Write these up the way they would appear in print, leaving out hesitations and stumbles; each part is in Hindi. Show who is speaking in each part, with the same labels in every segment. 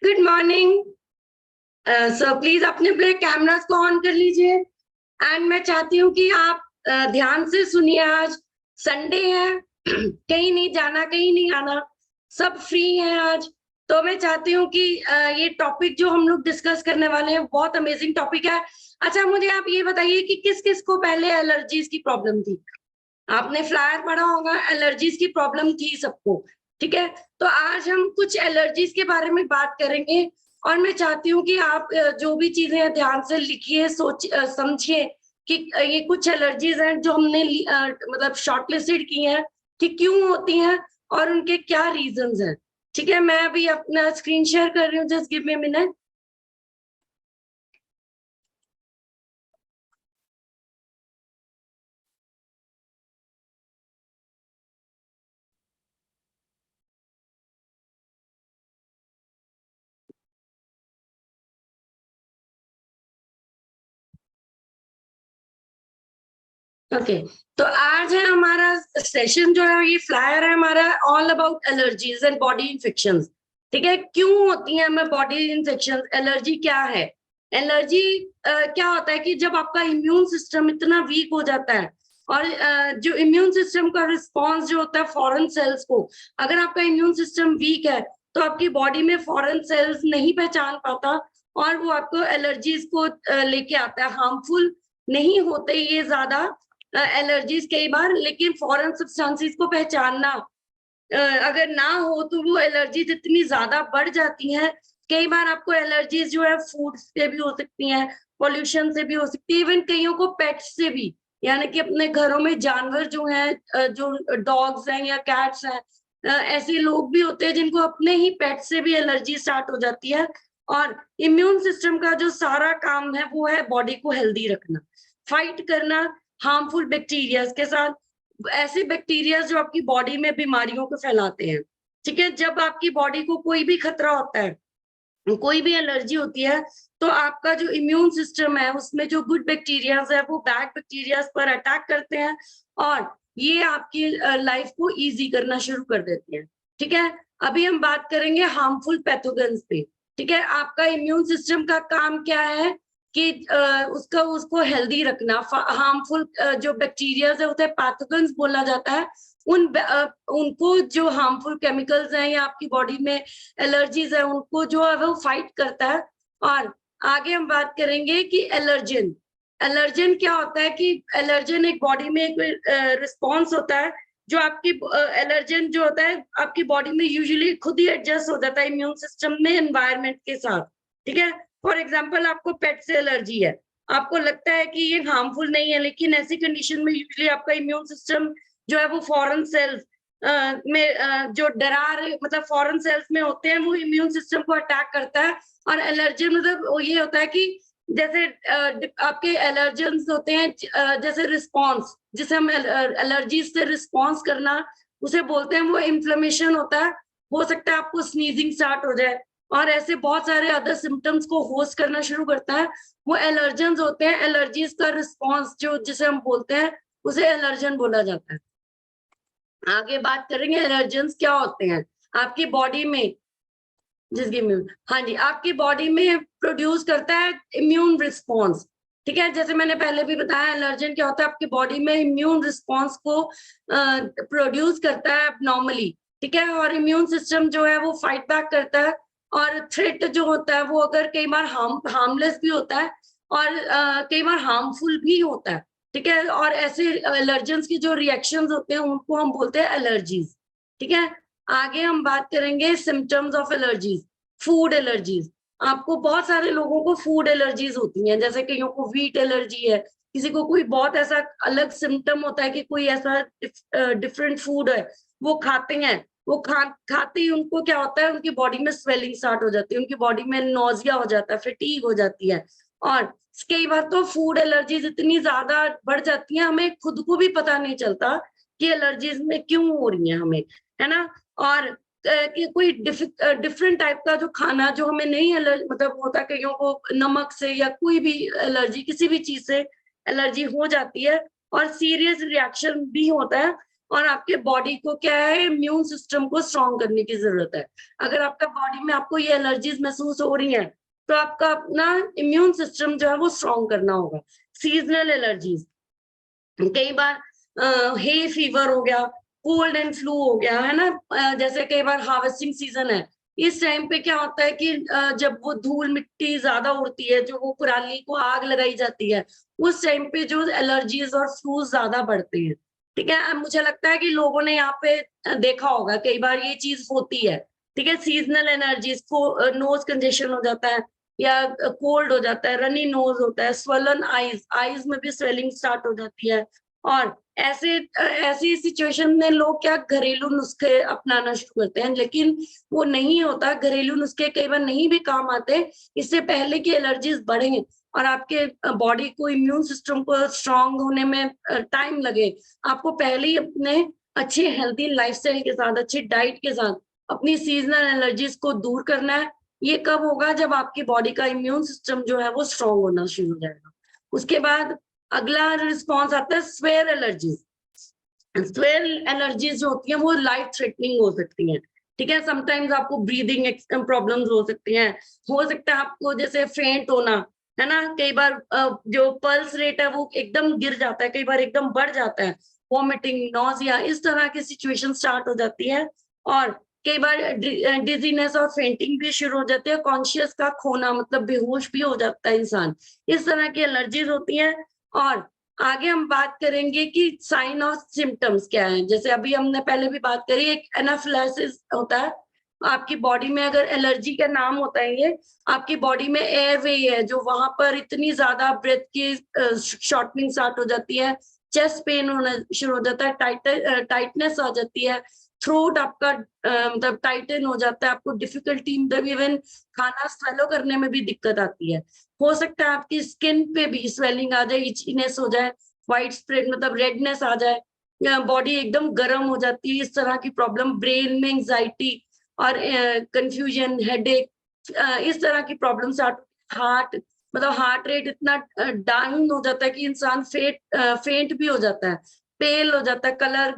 Speaker 1: Good morning. सो प्लीज अपने अपने कैमरास को ऑन कर लीजिए एंड मैं चाहती हूँ कि आप ध्यान से सुनिए। आज संडे है, कहीं नहीं जाना, कहीं नहीं आना, सब फ्री हैं आज। तो मैं चाहती हूँ कि ये टॉपिक जो हम लोग डिस्कस करने वाले हैं बहुत अमेजिंग टॉपिक है। अच्छा, मुझे आप ये बताइए कि किस किस को पहले एलर्जीज की प्रॉब्लम थी। आपने फ्लायर पढ़ा होगा, एलर्जीज की प्रॉब्लम थी सबको। ठीक है, तो आज हम कुछ एलर्जीज के बारे में बात करेंगे और मैं चाहती हूँ कि आप जो भी चीजें हैं ध्यान से लिखिए, सोच समझिए कि ये कुछ एलर्जीज हैं जो हमने मतलब शॉर्टलिस्टेड की हैं कि क्यों होती हैं और उनके क्या रीजंस हैं। ठीक है, मैं अभी अपना स्क्रीन शेयर कर रही हूँ, just give me a minute. Okay, तो आज है हमारा सेशन जो है, ये फ्लायर है हमारा, all about allergies and body infections. ठीक है, क्यों होती है हमें बॉडी इन्फेक्शन, एलर्जी क्या है। एलर्जी क्या होता है कि जब आपका इम्यून सिस्टम इतना वीक हो जाता है और जो इम्यून सिस्टम का रिस्पॉन्स जो होता है फॉरेन सेल्स को, अगर आपका इम्यून सिस्टम वीक है तो आपकी बॉडी में फॉरेन सेल्स नहीं पहचान पाता और वो आपको एलर्जीज को लेके आता है। हार्मफुल नहीं होते ये ज्यादा एलर्जीज कई बार, लेकिन फॉरेन सब्सटेंसेस को पहचानना अगर ना हो तो वो एलर्जीज इतनी ज्यादा बढ़ जाती हैं। कई बार आपको एलर्जीज जो है फूड से भी हो सकती हैं, पॉल्यूशन से भी हो सकती है, इवन कईयों को पेट्स से भी, यानी कि अपने घरों में जानवर जो हैं, जो डॉग्स हैं या कैट्स हैं, ऐसे लोग भी होते हैं जिनको अपने ही पेट से भी एलर्जी स्टार्ट हो जाती है। और इम्यून सिस्टम का जो सारा काम है वो है बॉडी को हेल्दी रखना, फाइट करना हार्मफुल बैक्टीरिया के साथ, ऐसे बैक्टीरिया जो आपकी बॉडी में बीमारियों को फैलाते हैं। ठीक है, जब आपकी बॉडी को कोई भी खतरा होता है, कोई भी एलर्जी होती है, तो आपका जो इम्यून सिस्टम है उसमें जो गुड बैक्टीरियाज है वो बैड बैक्टीरियाज पर अटैक करते हैं और ये आपकी लाइफ को इजी करना शुरू कर देते हैं। ठीक है, अभी हम बात करेंगे हार्मफुल पैथोजेंस पे। ठीक है, आपका इम्यून सिस्टम का काम क्या है कि उसको हेल्दी रखना। हार्मफुल जो बैक्टीरियाज है उसे पैथोजेंस बोला जाता है। उनको जो हार्मफुल केमिकल्स हैं या आपकी बॉडी में एलर्जीज है उनको जो है वो फाइट करता है। और आगे हम बात करेंगे कि एलर्जन, एलर्जन क्या होता है कि एलर्जन एक बॉडी में एक रिस्पॉन्स होता है जो आपकी एलर्जन जो होता है आपकी बॉडी में यूजुअली खुद ही एडजस्ट हो जाता है इम्यून सिस्टम में एनवायरमेंट के साथ। ठीक है, फॉर एग्जाम्पल आपको पेट से एलर्जी है, आपको लगता है कि ये हार्मफुल नहीं है, लेकिन ऐसी कंडीशन में यूजुअली आपका इम्यून सिस्टम जो है वो फॉरेन सेल्स में जो डरा रहे, मतलब फॉरेन सेल्स में होते हैं, वो इम्यून सिस्टम को अटैक करता है। और एलर्जन मतलब ये होता है कि जैसे आपके एलर्जन्स होते हैं, जैसे रिस्पॉन्स, जिसे हम एलर्जी से रिस्पॉन्स करना उसे बोलते हैं, वो इन्फ्लेमेशन होता है। हो सकता है आपको स्नीजिंग स्टार्ट हो जाए और ऐसे बहुत सारे अदर सिम्टम्स को होस्ट करना शुरू करता है, वो एलर्जन्स होते हैं। एलर्जीज का रिस्पॉन्स जो जिसे हम बोलते हैं उसे एलर्जन बोला जाता है। आगे बात करेंगे एलर्जेंस क्या होते हैं आपकी बॉडी में, जिसकी इम्यून, हाँ जी, आपकी बॉडी में प्रोड्यूस करता है इम्यून रिस्पॉन्स। ठीक है, जैसे मैंने पहले भी बताया एलर्जन क्या होता है, आपकी बॉडी में इम्यून रिस्पॉन्स को प्रोड्यूस करता है नॉर्मली। ठीक है, और इम्यून सिस्टम जो है वो फाइट बैक करता है और थ्रेट जो होता है वो अगर कई बार हार्मलेस भी होता है और कई बार हार्मफुल भी होता है। ठीक है, और ऐसे एलर्जेंस की जो रिएक्शंस होते हैं उनको हम बोलते हैं एलर्जीज। ठीक है, आगे हम बात करेंगे symptoms of allergies. Food allergies, आपको बहुत सारे लोगों को फूड एलर्जीज होती हैं, जैसे कईयों को व्हीट एलर्जी है, किसी को कोई बहुत ऐसा अलग सिम्टम होता है कि कोई ऐसा डिफरेंट फूड है वो खाते हैं, वो खाते ही उनको क्या होता है, उनकी बॉडी में स्वेलिंग स्टार्ट हो जाती है, उनकी बॉडी में नोजिया हो जाता है, फटीग हो जाती है। और कई बार तो फूड एलर्जीज इतनी ज्यादा बढ़ जाती है हमें खुद को भी पता नहीं चलता कि एलर्जीज में क्यों हो रही है हमें, है ना। और कि कोई डिफरेंट टाइप का जो खाना जो हमें नहीं मतलब होता, कईयों को नमक से या कोई भी एलर्जी, किसी भी चीज से एलर्जी हो जाती है और सीरियस रिएक्शन भी होता है। और आपके बॉडी को क्या है, इम्यून सिस्टम को स्ट्रॉन्ग करने की जरूरत है। अगर आपका बॉडी में आपको ये एलर्जीज महसूस हो रही हैं तो आपका अपना इम्यून सिस्टम जो है वो स्ट्रॉन्ग करना होगा। सीजनल एलर्जीज, कई बार हे फीवर हो गया, कोल्ड एंड फ्लू हो गया, है ना। जैसे कई बार हार्वेस्टिंग सीजन है, इस टाइम पे क्या होता है कि जब वो धूल मिट्टी ज्यादा उड़ती है, जो वो पराली को आग लगाई जाती है, उस टाइम पे जो एलर्जीज और फ्लू ज्यादा बढ़ते हैं। ठीक है, अब मुझे लगता है कि लोगों ने यहाँ पे देखा होगा, कई बार ये चीज होती है। ठीक है, सीजनल एलर्जीज को नोज कंजेशन हो जाता है, या कोल्ड हो जाता है, रनी नोज होता है, स्वेलन आईज, आईज में भी स्वेलिंग स्टार्ट हो जाती है। और ऐसी सिचुएशन में लोग क्या घरेलू नुस्खे अपनाना शुरू करते हैं, लेकिन वो नहीं होता। घरेलू नुस्खे कई बार नहीं भी काम आते, इससे पहले कि एलर्जीज बढ़े और आपके बॉडी को, इम्यून सिस्टम को स्ट्रांग होने में टाइम लगे, आपको पहले ही अपने अच्छे हेल्थी लाइफस्टाइल के साथ, अच्छी डाइट के साथ अपनी सीजनल एलर्जीज को दूर करना है। ये कब होगा, जब आपकी बॉडी का इम्यून सिस्टम जो है वो स्ट्रांग होना शुरू हो जाएगा। उसके बाद अगला रिस्पॉन्स आता है स्वेयर एलर्जीज। स्वेयर एलर्जीज जो होती हैं वो लाइफ थ्रेटनिंग हो सकती हैं। ठीक है, समटाइम्स आपको ब्रीदिंग प्रॉब्लम्स हो सकती हैं, हो सकता है आपको जैसे फेंट होना, है ना। कई बार जो पल्स रेट है वो एकदम गिर जाता है, कई बार एकदम बढ़ जाता है, वॉमिटिंग, नॉजिया, इस तरह की सिचुएशन स्टार्ट हो जाती है। और कई बार डिजीनेस और फेंटिंग भी शुरू हो जाती है, कॉन्शियस का खोना, मतलब बेहोश भी हो जाता है इंसान। इस तरह की एलर्जीज होती हैं। और आगे हम बात करेंगे कि साइन और सिम्टम्स क्या है। जैसे अभी हमने पहले भी बात करी, एक एनाफिलाइसिस होता है आपकी बॉडी में। अगर एलर्जी का नाम होता है ये, आपकी बॉडी में एयरवे है जो वहां पर इतनी ज्यादा ब्रेथ की शॉर्टनिंग स्टार्ट हो जाती है, चेस्ट पेन होना शुरू हो जाता है, टाइटनेस आ जाती है, थ्रोट आपका मतलब टाइटन हो जाता है, आपको डिफिकल्टी मतलब इवन खाना स्वेलो करने में भी दिक्कत आती है। हो सकता है आपकी स्किन पे भी स्वेलिंग आ जाए, इचीनेस हो जाए, व्हाइट स्प्रेड मतलब रेडनेस आ जाए, बॉडी एकदम गर्म हो जाती है, इस तरह की प्रॉब्लम, ब्रेन में एंजाइटी और कंफ्यूजन, हेडेक, इस तरह की प्रॉब्लम्स। हार्ट मतलब हार्ट रेट इतना डाउन हो जाता है कि इंसान फेंट भी हो जाता है, पेल हो जाता है, कलर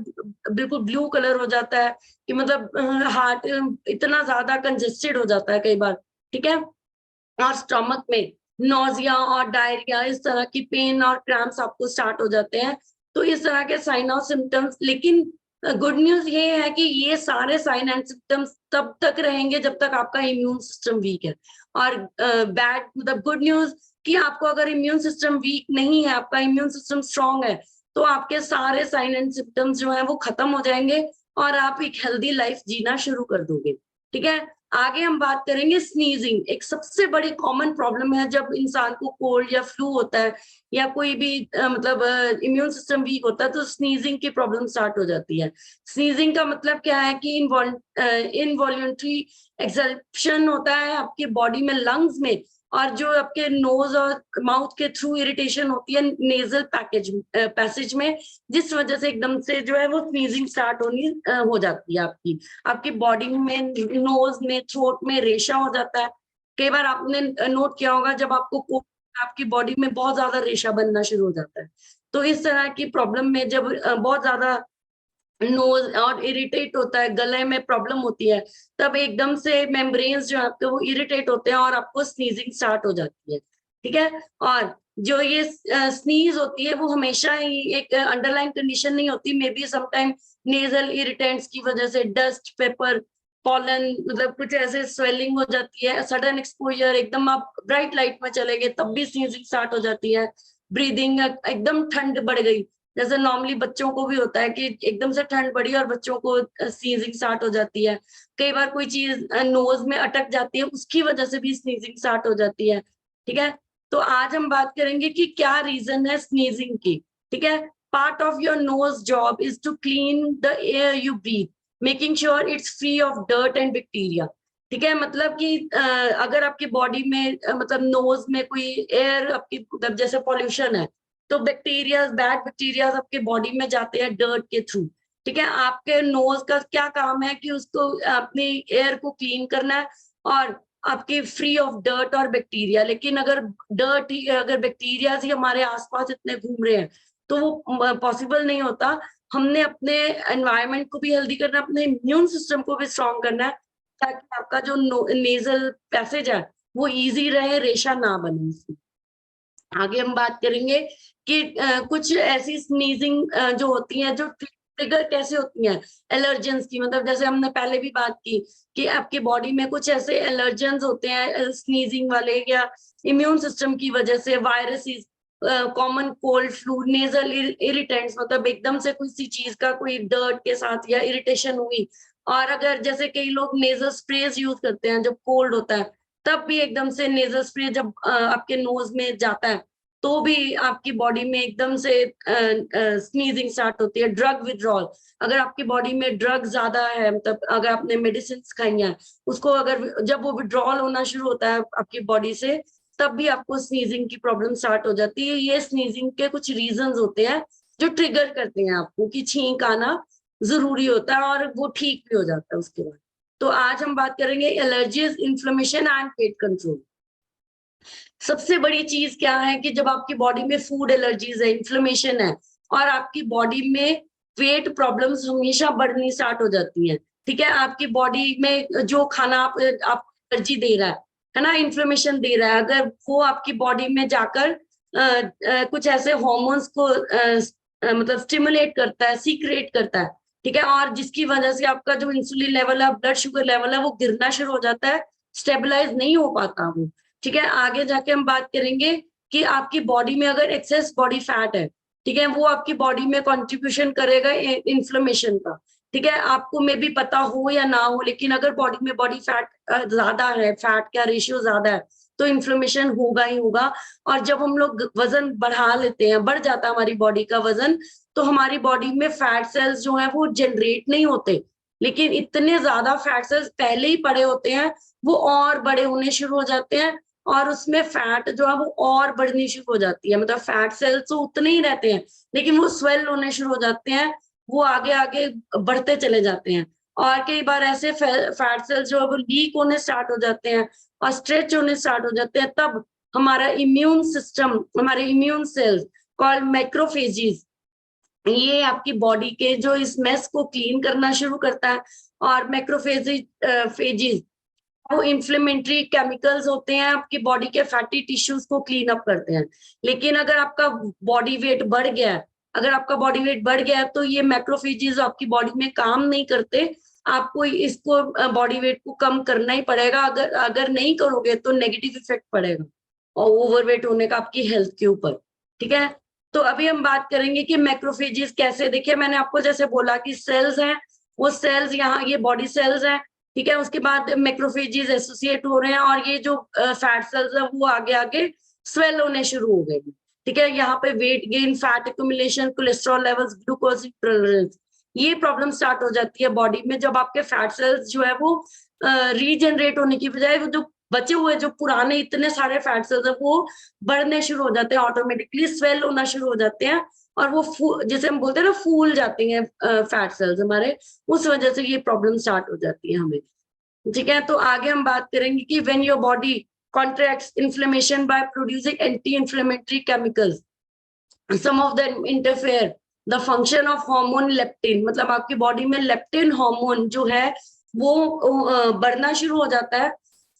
Speaker 1: बिल्कुल ब्लू कलर हो जाता है, कि मतलब हार्ट इतना ज्यादा कंजेस्टेड हो जाता है कई बार। ठीक है, और स्टमक में नोजिया और डायरिया, इस तरह की पेन और क्रैम्प्स आपको स्टार्ट हो जाते हैं। तो इस तरह के साइन और सिम्टम्स, लेकिन गुड न्यूज ये है कि ये सारे साइन एंड सिम्टम्स तब तक रहेंगे जब तक आपका इम्यून सिस्टम वीक है। और बैड मतलब गुड न्यूज कि आपको अगर इम्यून सिस्टम वीक नहीं है, आपका इम्यून सिस्टम स्ट्रांग है, तो आपके सारे साइन एंड सिम्टम्स जो है वो खत्म हो जाएंगे और आप एक हेल्दी लाइफ जीना शुरू कर दोगे। ठीक है, आगे हम बात करेंगे स्नीजिंग। एक सबसे बड़ी कॉमन प्रॉब्लम है जब इंसान को कोल्ड या फ्लू होता है, या कोई भी मतलब इम्यून सिस्टम वीक होता है, तो स्नीजिंग की प्रॉब्लम स्टार्ट हो जाती है। स्नीजिंग का मतलब क्या है कि इनवॉल्यूंटरी एक्सल्शन होता है आपकी बॉडी में, लंग्स में, और जो आपके नोज और माउथ के थ्रू इरिटेशन होती है नेजल पैसेज में, जिस वजह से एकदम से जो है वो स्नीजिंग स्टार्ट होनी हो जाती है। आपकी बॉडी में, नोज में, थ्रोट में रेशा हो जाता है। कई बार आपने नोट किया होगा, जब आपको आपकी बॉडी में बहुत ज्यादा रेशा बनना शुरू हो जाता है। तो इस तरह की प्रॉब्लम में जब बहुत ज्यादा नोज और इरिटेट होता है, गले में प्रॉब्लम होती है, तब एकदम से मेम्ब्रेन्स जो आपके वो इरिटेट होते हैं और आपको स्नीजिंग स्टार्ट हो जाती है। ठीक है, और जो ये स्नीज होती है वो हमेशा ही एक अंडरलाइन कंडीशन नहीं होती, may be sometime nasal irritants की वजह से, डस्ट, पेपर, पॉलन, मतलब कुछ ऐसे स्वेलिंग हो जाती है, सडन एक्सपोजर, एकदम आप ब्राइट लाइट में चले गए तब भी स्नीजिंग स्टार्ट हो जाती है। ब्रीदिंग, एकदम ठंड बढ़ गई, जैसे नॉर्मली बच्चों को भी होता है कि एकदम से ठंड बढ़ी और बच्चों को स्नीजिंग स्टार्ट हो जाती है। कई बार कोई चीज नोज में अटक जाती है, उसकी वजह से भी स्नीजिंग स्टार्ट हो जाती है। ठीक है, तो आज हम बात करेंगे कि क्या रीजन है स्नीजिंग की। ठीक है, part of your nose job is to clean the air you breathe, making sure it's free of dirt and bacteria. ठीक है, मतलब कि अगर आपकी बॉडी में मतलब नोज में कोई एयर आपकी मतलब जैसे पॉल्यूशन है, तो बैक्टीरिया, बैड बैक्टीरिया आपके बॉडी में जाते हैं डर्ट के थ्रू। ठीक है, आपके नोज का क्या काम है कि उसको अपनी एयर को क्लीन करना है और आपके फ्री ऑफ डर्ट और बैक्टीरिया। लेकिन अगर डर्ट ही, अगर बैक्टीरिया ही हमारे आसपास इतने घूम रहे हैं, तो वो पॉसिबल नहीं होता। हमने अपने एनवायरनमेंट को भी हेल्दी करना है, अपने इम्यून सिस्टम को भी स्ट्रॉन्ग करना है, ताकि आपका जो नेजल पैसेज है वो इजी रहे, रेशा ना बने उसमें। आगे हम बात करेंगे कि कुछ ऐसी स्नीजिंग जो होती हैं, जो ट्रिगर कैसे होती हैं एलर्जेंस की, मतलब जैसे हमने पहले भी बात की कि आपकी बॉडी में कुछ ऐसे एलर्जेंस होते हैं स्नीजिंग वाले, या इम्यून सिस्टम की वजह से, viruses, common cold, flu, nasal irritants, मतलब एकदम से किसी चीज का कोई डर्ट के साथ या इरिटेशन हुई, और अगर जैसे कई लोग नेजल स्प्रेज यूज करते हैं जब कोल्ड होता है, तब भी एकदम से नेजल स्प्रे जब आपके नोज में जाता है, तो भी आपकी बॉडी में एकदम से स्नीजिंग स्टार्ट होती है। ड्रग विड्रॉल, अगर आपकी बॉडी में ड्रग ज्यादा है, मतलब अगर आपने मेडिसिन खाई हैं, उसको अगर जब वो विड्रॉल होना शुरू होता है आपकी बॉडी से, तब भी आपको स्नीजिंग की प्रॉब्लम स्टार्ट हो जाती है। ये स्नीजिंग के कुछ रीजंस होते हैं जो ट्रिगर करते हैं आपको कि छींक आना जरूरी होता है, और वो ठीक भी हो जाता है उसके बाद। तो आज हम बात करेंगे allergies, inflammation and pet control. सबसे बड़ी चीज क्या है कि जब आपकी बॉडी में फूड एलर्जीज है, इन्फ्लेमेशन है, और आपकी बॉडी में वेट प्रॉब्लम्स हमेशा बढ़नी स्टार्ट हो जाती हैं, ठीक है, आपकी बॉडी में जो खाना आप एलर्जी दे रहा है ना, इन्फ्लेमेशन दे रहा है, अगर वो आपकी बॉडी में जाकर कुछ ऐसे हॉर्मोन्स को मतलब स्टिमुलेट करता है, सीक्रेट करता है, ठीक है, और जिसकी वजह से आपका जो इंसुलिन लेवल है, ब्लड शुगर लेवल है, वो गिरना शुरू हो जाता है, स्टेबलाइज नहीं हो पाता वो, ठीक है। आगे जाके हम बात करेंगे कि आपकी बॉडी में अगर एक्सेस बॉडी फैट है, ठीक है, वो आपकी बॉडी में कंट्रीब्यूशन करेगा इन्फ्लेमेशन का, ठीक है, आपको मे भी पता हो या ना हो, लेकिन अगर बॉडी में बॉडी फैट ज्यादा है, फैट का रेशियो ज्यादा है, तो इन्फ्लेमेशन होगा ही होगा। और जब हम लोग वजन बढ़ा लेते हैं, बढ़ जाता है हमारी बॉडी का वजन, तो हमारी बॉडी में फैट सेल्स जो है वो जनरेट नहीं होते, लेकिन इतने ज्यादा फैट सेल्स पहले ही पड़े होते हैं, वो और बड़े होने शुरू हो जाते हैं, और उसमें फैट जो है वो और बढ़नी शुरू हो जाती है, मतलब फैट सेल्स तो उतने ही रहते हैं, लेकिन वो स्वेल होने शुरू हो जाते हैं, वो आगे आगे बढ़ते चले जाते हैं, और कई बार ऐसे फैट सेल्स जो है वो लीक होने स्टार्ट हो जाते हैं और स्ट्रेच होने स्टार्ट हो जाते हैं। तब हमारा इम्यून सिस्टम, हमारे इम्यून सेल्स कॉल्ड मैक्रोफेजीज, ये आपकी बॉडी के जो इस मेस को क्लीन करना शुरू करता है, और मैक्रोफेजीज वो इन्फ्लेमेटरी केमिकल्स होते हैं, आपकी बॉडी के फैटी टिश्यूज को क्लीन अप करते हैं। लेकिन अगर आपका बॉडी वेट बढ़ गया है, अगर आपका बॉडी वेट बढ़ गया है, तो ये मैक्रोफेजेस आपकी बॉडी में काम नहीं करते, आपको इसको बॉडी वेट को कम करना ही पड़ेगा, अगर अगर नहीं करोगे तो नेगेटिव इफेक्ट पड़ेगा और ओवरवेट होने का आपकी हेल्थ के ऊपर, ठीक है। तो अभी हम बात करेंगे कि मैक्रोफेजेस कैसे, देखिए मैंने आपको जैसे बोला कि सेल्स हैं, वो सेल्स यहाँ ये बॉडी सेल्स हैं, ठीक है, उसके बाद मैक्रोफेजेस एसोसिएट हो रहे हैं, और ये जो फैट सेल्स है वो आगे आगे स्वेल होने शुरू हो गए, ठीक है, यहाँ पे weight gain, fat accumulation, cholesterol levels, glucose intolerance, ये प्रॉब्लम स्टार्ट हो जाती है बॉडी में, जब आपके फैट सेल्स जो है वो रीजनरेट होने की बजाय वो जो बचे हुए जो पुराने इतने सारे फैट सेल्स है वो बढ़ने शुरू हो जाते हैं, ऑटोमेटिकली स्वेल होना शुरू हो जाते हैं, और वो जैसे हम बोलते हैं ना फूल जाती हैं फैट सेल्स हमारे, उस वजह से ये प्रॉब्लम स्टार्ट हो जाती है हमें, ठीक है। तो आगे हम बात करेंगे कि when your body contracts inflammation by producing anti inflammatory chemicals, some of them interfere the function of hormone leptin, मतलब आपकी बॉडी में लेप्टिन हार्मोन जो है वो बढ़ना शुरू हो जाता है,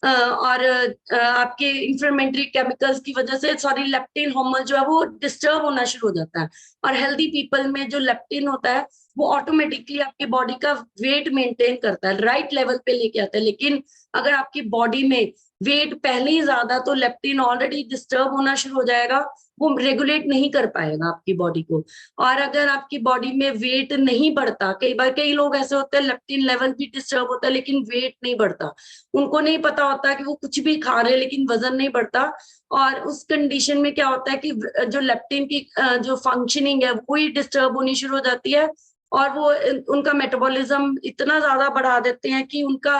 Speaker 1: और आपके इंफ्लेमेटरी केमिकल्स की वजह से, सॉरी, लेप्टिन हार्मोन जो है वो डिस्टर्ब होना शुरू हो जाता है, और हेल्दी पीपल में जो लेप्टिन होता है वो ऑटोमेटिकली आपकी बॉडी का वेट मेंटेन करता है, राइट लेवल पे लेके आता है। लेकिन अगर आपकी बॉडी में वेट पहले ही ज्यादा, तो लेप्टिन ऑलरेडी डिस्टर्ब होना शुरू हो जाएगा, वो रेगुलेट नहीं कर पाएगा आपकी बॉडी को। और अगर आपकी बॉडी में वेट नहीं बढ़ता, कई बार कई लोग ऐसे होते हैं लेप्टिन लेवल भी डिस्टर्ब होता है लेकिन वेट नहीं बढ़ता, उनको नहीं पता होता कि वो कुछ भी खा रहे हैं लेकिन वजन नहीं बढ़ता, और उस कंडीशन में क्या होता है कि जो लेप्टिन की जो फंक्शनिंग है वो ही डिस्टर्ब होनी शुरू हो जाती है, और वो उनका मेटाबॉलिज्म इतना ज्यादा बढ़ा देते हैं कि उनका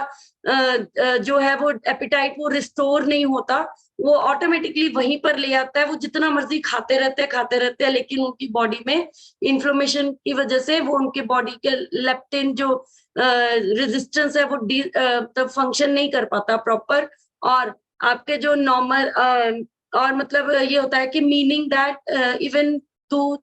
Speaker 1: जो है वो एपिटाइट वो रिस्टोर नहीं होता, वो ऑटोमेटिकली वहीं पर ले आता है, वो जितना मर्जी खाते रहते हैं, लेकिन उनकी बॉडी में इन्फ्लेमेशन की वजह से वो उनके बॉडी के लेप्टिन जो रेजिस्टेंस है वो तब फंक्शन नहीं कर पाता प्रॉपर, और आपके जो नॉर्मल और मतलब ये होता है कि meaning that even to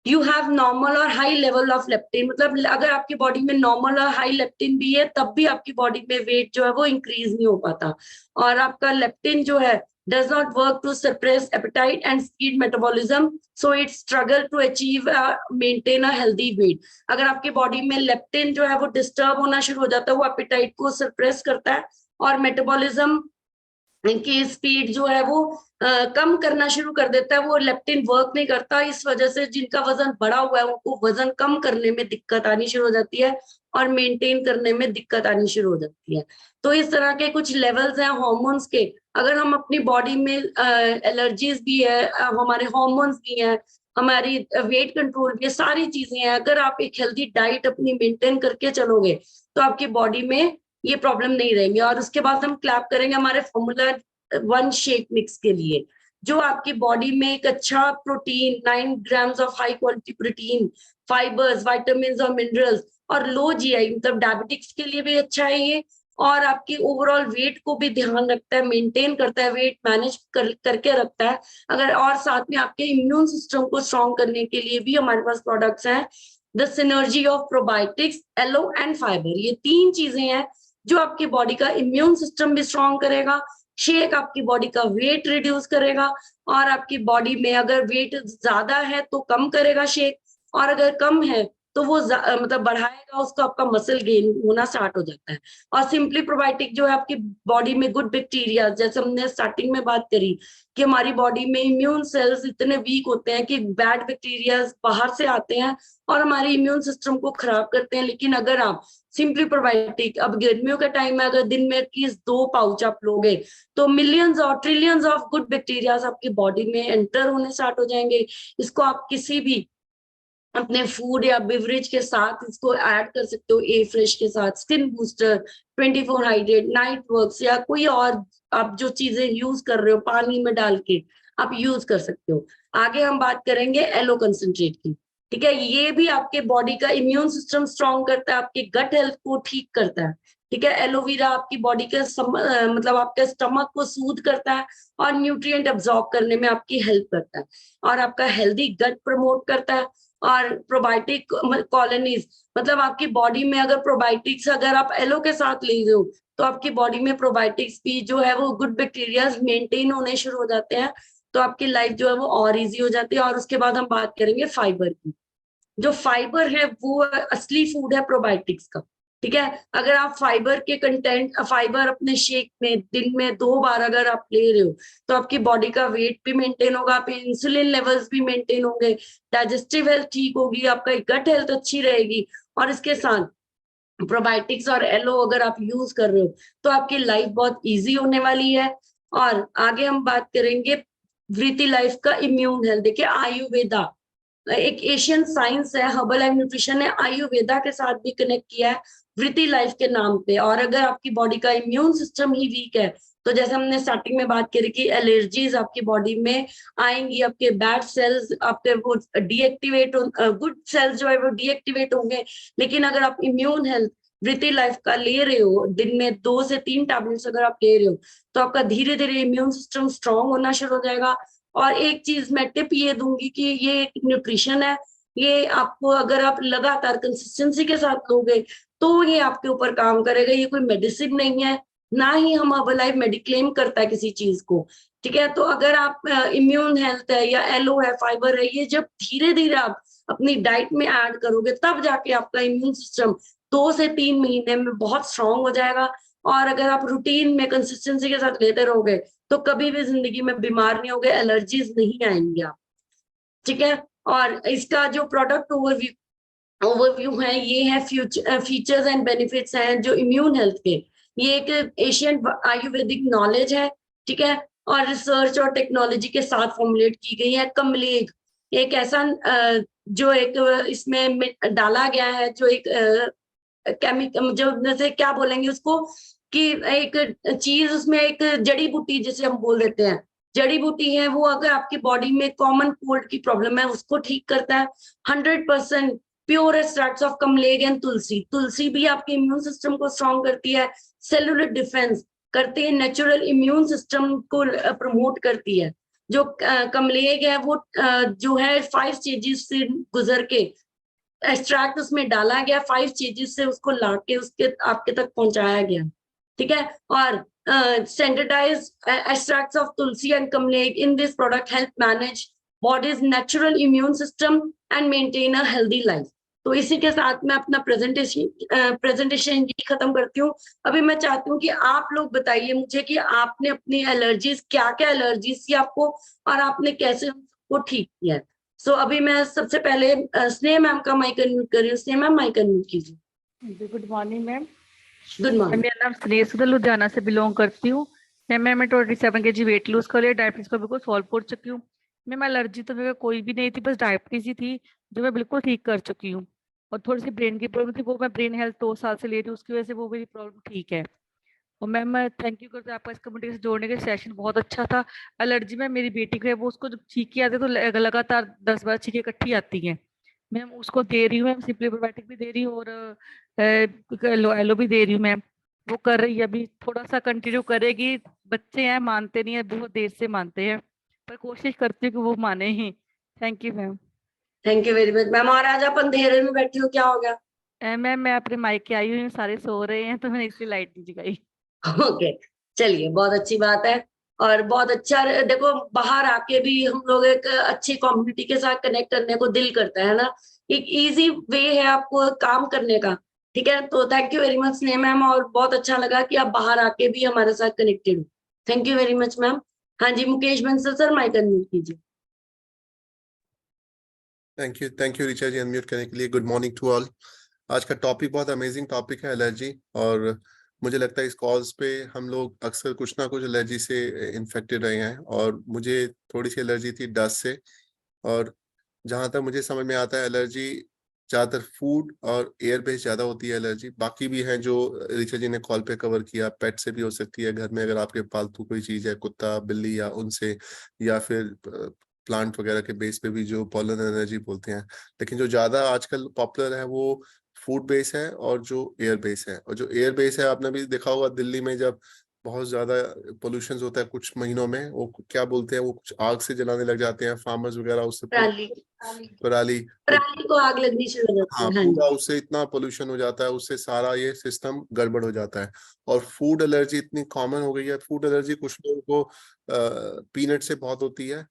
Speaker 1: you have normal और हाई लेवल ऑफ लेप्टिन, मतलब अगर आपकी बॉडी में नॉर्मल और हाई लेप्टिन भी है तब भी आपकी बॉडी में वेट जो है वो इंक्रीज नहीं हो पाता। और आपका लेप्टिन जो है does not work to suppress appetite and speed metabolism, so it struggle to achieve maintain a healthy weight। अगर आपकी बॉडी में लेप्टिन जो है वो डिस्टर्ब होना शुरू हो जाता है, वो एपिटाइट को सप्रेस करता है और मेटाबॉलिज्म की स्पीड जो है वो कम करना शुरू कर देता है, वो लेप्टिन वर्क नहीं करता। इस वजह से जिनका वजन बढ़ा हुआ है उनको वजन कम करने में दिक्कत आनी शुरू हो जाती है और मेंटेन करने में दिक्कत आनी शुरू हो जाती है। तो इस तरह के कुछ लेवल्स हैं हार्मोन्स के। अगर हम अपनी बॉडी में एलर्जीज भी है, हमारे हार्मोन्स भी हैं, हमारी वेट कंट्रोल भी है, सारी चीजें हैं, अगर आप एक हेल्दी डाइट अपनी मेंटेन करके चलोगे तो आपकी बॉडी में ये प्रॉब्लम नहीं रहेंगे। और उसके बाद हम क्लैप करेंगे हमारे फॉर्मूला 1 शेक मिक्स के लिए, जो आपकी बॉडी में एक अच्छा protein 9 grams of high quality protein, fibres, vitamin और मिनरल्स और लो जीआई, मतलब डायबिटिक्स के लिए भी अच्छा है ये, और आपकी ओवरऑल वेट को भी ध्यान रखता है, मेंटेन करता है, वेट मैनेज करके रखता है। अगर और साथ में आपके इम्यून सिस्टम को स्ट्रॉन्ग करने के लिए भी हमारे पास प्रोडक्ट्स हैं, the synergy of probiotics, aloe and fibre. ये 3 चीजें हैं जो आपकी बॉडी का इम्यून सिस्टम भी स्ट्रॉन्ग करेगा। शेक आपकी बॉडी का वेट रिड्यूस करेगा, और आपकी बॉडी में अगर वेट ज्यादा है तो कम करेगा शेक, और अगर कम है तो वो मतलब बढ़ाएगा उसको, आपका मसल गेन होना स्टार्ट हो जाता है। और सिंपली प्रोबायोटिक जो है आपकी बॉडी में गुड बैक्टीरिया, जैसे हमने स्टार्टिंग में बात करी कि हमारी बॉडी में इम्यून सेल्स इतने वीक होते हैं कि बैड बैक्टीरिया बाहर से आते हैं और हमारे इम्यून सिस्टम को खराब करते हैं। लेकिन अगर आप सिंपली प्रोबायोटिक, अब गर्मियों का टाइम है, अगर दिन में एटलीस्ट 2 पाउच आप लोगे तो मिलियंस और ट्रिलियंस ऑफ गुड बैक्टीरियाज आपकी बॉडी में एंटर होने स्टार्ट हो जाएंगे। इसको आप किसी भी अपने फूड या बेवरेज के साथ इसको ऐड कर सकते हो, ए फ्रेश के साथ, skin booster, 24 hydrate, night works, या कोई और आप जो चीजें यूज कर रहे हो पानी में डाल के आप यूज कर सकते हो। आगे हम बात करेंगे एलो कंसंट्रेट की। ठीक है, ये भी आपके बॉडी का इम्यून सिस्टम स्ट्रॉन्ग करता है, आपके गट हेल्थ को ठीक करता है। ठीक है, एलोवेरा आपकी बॉडी के मतलब आपके स्टमक को सूद करता है और न्यूट्रिएंट अब्सॉर्ब करने में आपकी हेल्प करता है, और आपका हेल्दी गट प्रमोट करता है। और प्रोबायोटिक कॉलोनीज, मतलब आपकी बॉडी में अगर प्रोबायोटिक्स अगर आप एलो के साथ ले रहे हो तो आपकी बॉडी में प्रोबायोटिक्स भी जो है वो गुड बैक्टीरिया मेंटेन होने शुरू हो जाते हैं, तो आपकी लाइफ जो है वो और इजी हो जाती है। और उसके बाद हम बात करेंगे फाइबर की। जो फाइबर है वो असली फूड है प्रोबायोटिक्स का। ठीक है, अगर आप फाइबर के कंटेंट, फाइबर अपने शेक में दिन में 2 बार अगर आप ले रहे हो तो आपकी बॉडी का वेट भी मेंटेन होगा, आपके इंसुलिन लेवल्स भी मेंटेन होंगे, डाइजेस्टिव हेल्थ ठीक होगी, आपका गट हेल्थ अच्छी रहेगी। और इसके साथ प्रोबायोटिक्स और एलो अगर आप यूज कर रहे हो तो आपकी लाइफ बहुत इजी होने वाली है। और आगे हम बात करेंगे वृत्ति लाइफ का इम्यून हेल्थ। देखिए, आयुर्वेदा एक एशियन साइंस है, हर्बल एंड न्यूट्रिशन ने आयुर्वेदा के साथ भी कनेक्ट किया है वृत्ति लाइफ के नाम पे। और अगर आपकी बॉडी का इम्यून सिस्टम ही वीक है तो जैसे हमने स्टार्टिंग में बात करी कि एलर्जीज आपकी बॉडी में आएंगी, आपके बैड सेल्स आपके वो डीएक्टिवेट, गुड सेल्स जो है वो डीएक्टिवेट होंगे। लेकिन अगर आप इम्यून हेल्थ वृत्ति लाइफ का ले रहे हो, दिन में 2 से 3 टैबलेट्स अगर आप ले रहे हो तो आपका धीरे धीरे इम्यून सिस्टम स्ट्रांग होना शुरू हो जाएगा। और एक चीज मैं टिप ये दूंगी कि ये एक न्यूट्रिशन है, ये आपको अगर आप लगातार कंसिस्टेंसी के साथ लोगे तो ये आपके ऊपर काम करेगा। ये कोई मेडिसिन नहीं है, ना ही हम हर्बलाइफ मेडिक्लेम करता है किसी चीज को। ठीक है, तो अगर आप इम्यून हेल्थ है या एलो है, फाइबर है, ये जब धीरे धीरे आप अपनी डाइट में ऐड करोगे तब जाके आपका इम्यून सिस्टम 2 से 3 महीने में बहुत स्ट्रांग हो जाएगा। और अगर आप रूटीन में कंसिस्टेंसी के साथ लेते रहोगे तो कभी भी जिंदगी में बीमार नहीं होगे, एलर्जीज नहीं आएंगी आप। ठीक है, और इसका जो प्रोडक्ट ओवरव्यू है ये है फीचर्स एंड बेनिफिट्स हैं जो इम्यून हेल्थ के। ये एक एशियन आयुर्वेदिक नॉलेज है। ठीक है, और रिसर्च और टेक्नोलॉजी के साथ फॉर्मुलेट की गई है। कमलेग एक ऐसा जो एक इसमें डाला गया है, जो एक केमिकल, जो जैसे क्या बोलेंगे उसको, कि एक चीज उसमें एक जड़ी बूटी जिसे हम बोल देते हैं, जड़ी बूटी है वो, अगर आपकी बॉडी में कॉमन कोल्ड की प्रॉब्लम है उसको ठीक करता है। 100% प्योर एक्सट्रैक्ट्स ऑफ कमलेग एंड तुलसी। तुलसी भी आपके इम्यून सिस्टम को स्ट्रॉन्ग करती है, सेलुलर डिफेंस करती है, नेचुरल इम्यून सिस्टम को प्रमोट करती है। जो कमलेग है वो जो है 5 स्टेजेस से गुजर के एक्सट्रैक्ट उसमें डाला गया, 5 स्टेजेस से उसको लाके उसके आपके तक पहुंचाया गया, ठीक है। और standardize extracts of tulsi and kalmegh in this product help manage body's natural immune system and maintain a healthy life. तो इसी के साथ मैं अपना प्रेजेंटेशन खत्म करती हूँ। अभी मैं चाहती हूँ कि आप लोग बताइए मुझे कि आपने अपनी एलर्जीज, क्या क्या एलर्जीज थी आपको और आपने कैसे उनको ठीक किया है। सो अभी मैं सबसे पहले स्नेह मैम का माइक अनम्यूट कर रही हूँ। स्नेह मैम माइक अनम्यूट कीजिए।
Speaker 2: Good morning ma'am.
Speaker 1: Good morning.
Speaker 2: मेरा नाम स्नेह सुधर लुधियाना से बिलोंग करती हूँ। मैं 27 kg वेट लूज कर लिया, डायबिटीज को बिल्कुल सॉल्व कर चुकी हूँ। मैम एलर्जी तो मेरे को कोई भी नहीं थी, बस डायबिटीज ही थी जो मैं बिल्कुल ठीक कर चुकी हूँ। और थोड़ी सी ब्रेन की प्रॉब्लम थी, वो मैं ब्रेन हेल्थ 2 साल से ले रही हूँ, उसकी वजह से वो मेरी प्रॉब्लम ठीक है। और मैम मैं थैंक यू करती हूँ आपका इस कम्युनिटी से जोड़ने के, सेशन बहुत अच्छा था। एलर्जी में मेरी बेटी को है, वो उसको जब छींके आते तो लगातार 10-12 छींके इकट्ठी आती हैं। मैम उसको दे रही हूँ, मैम सिंपली प्रोबायोटिक भी दे रही हूँ और एलो भी दे रही हूँ मैम। वो कर रही है, अभी थोड़ा सा कंटिन्यू करेगी। बच्चे हैं मानते नहीं है, बहुत देर से मानते हैं, पर कोशिश करती हूँ कि वो माने ही। Thank you ma'am.
Speaker 1: Thank you very much ma'am. और आज आप अंधेरे में बैठी हो, क्या हो गया?
Speaker 2: मैम मैं अपने मायके आई हुई हूँ, सारे सो रहे हैं तो मैंने इसलिए लाइट नहीं जगाई।
Speaker 1: ओके, चलिए बहुत अच्छी बात है। और बहुत अच्छा देखो, बाहर आके भी हम लोग एक अच्छी कम्युनिटी के साथ कनेक्ट करने को दिल करता है ना। एक इजी वे है आपको काम करने का, ठीक है। तो थैंक यू वेरी मच स्नेह मैम, और बहुत अच्छा लगा कि आप बाहर आके भी हमारे साथ कनेक्टेड हो। Thank you very much ma'am. हाँ जी, Mukesh Bansal sir mike unmute कीजिए।
Speaker 3: Thank you Richa ji unmute करने के लिए। Good morning to all. आज का टॉपिक बहुत अमेजिंग टॉपिक है, एलर्जी। और मुझे लगता है इस कॉल्स पे हम लोग अक्सर कुछ ना कुछ एलर्जी से इन्फेक्टेड रहे हैं, और मुझे थोड़ी सी एलर्जी थी डस्ट से। और जहां तक मुझे समझ में आता है, एलर्जी ज़्यादातर फूड और एयर बेस्ड ज़्यादा होती है एलर्जी। बाकी भी हैं जो ऋचा जी ने कॉल पे कवर किया, पेट से भी हो सकती है, घर में अगर आपके पालतू कोई चीज़ है, कुत्ता बिल्ली या उनसे, या फिर प्लांट वगैरह के बेस पे भी जो पॉलन एलर्जी बोलते हैं। लेकिन जो ज़्यादा आजकल पॉपुलर है वो फूड बेस है और जो एयर बेस है। और जो एयर बेस है, आपने भी देखा होगा दिल्ली में जब बहुत ज्यादा पोल्यूशन होता है कुछ महीनों में, वो क्या बोलते हैं, वो कुछ आग से जलाने लग जाते हैं फार्मर्स वगैरह, उससे
Speaker 1: पराली।
Speaker 3: पराली। तो
Speaker 1: पराली को आग लगनी शुरू हो जाती
Speaker 3: हाँ,
Speaker 1: है। हाँ
Speaker 3: पूरा
Speaker 1: जी।
Speaker 3: उससे इतना पोल्यूशन हो जाता है, उससे सारा ये सिस्टम गड़बड़ हो जाता है। और फूड एलर्जी इतनी कॉमन हो गई है। फूड एलर्जी कुछ लोगों को पीनट से बहुत होती है,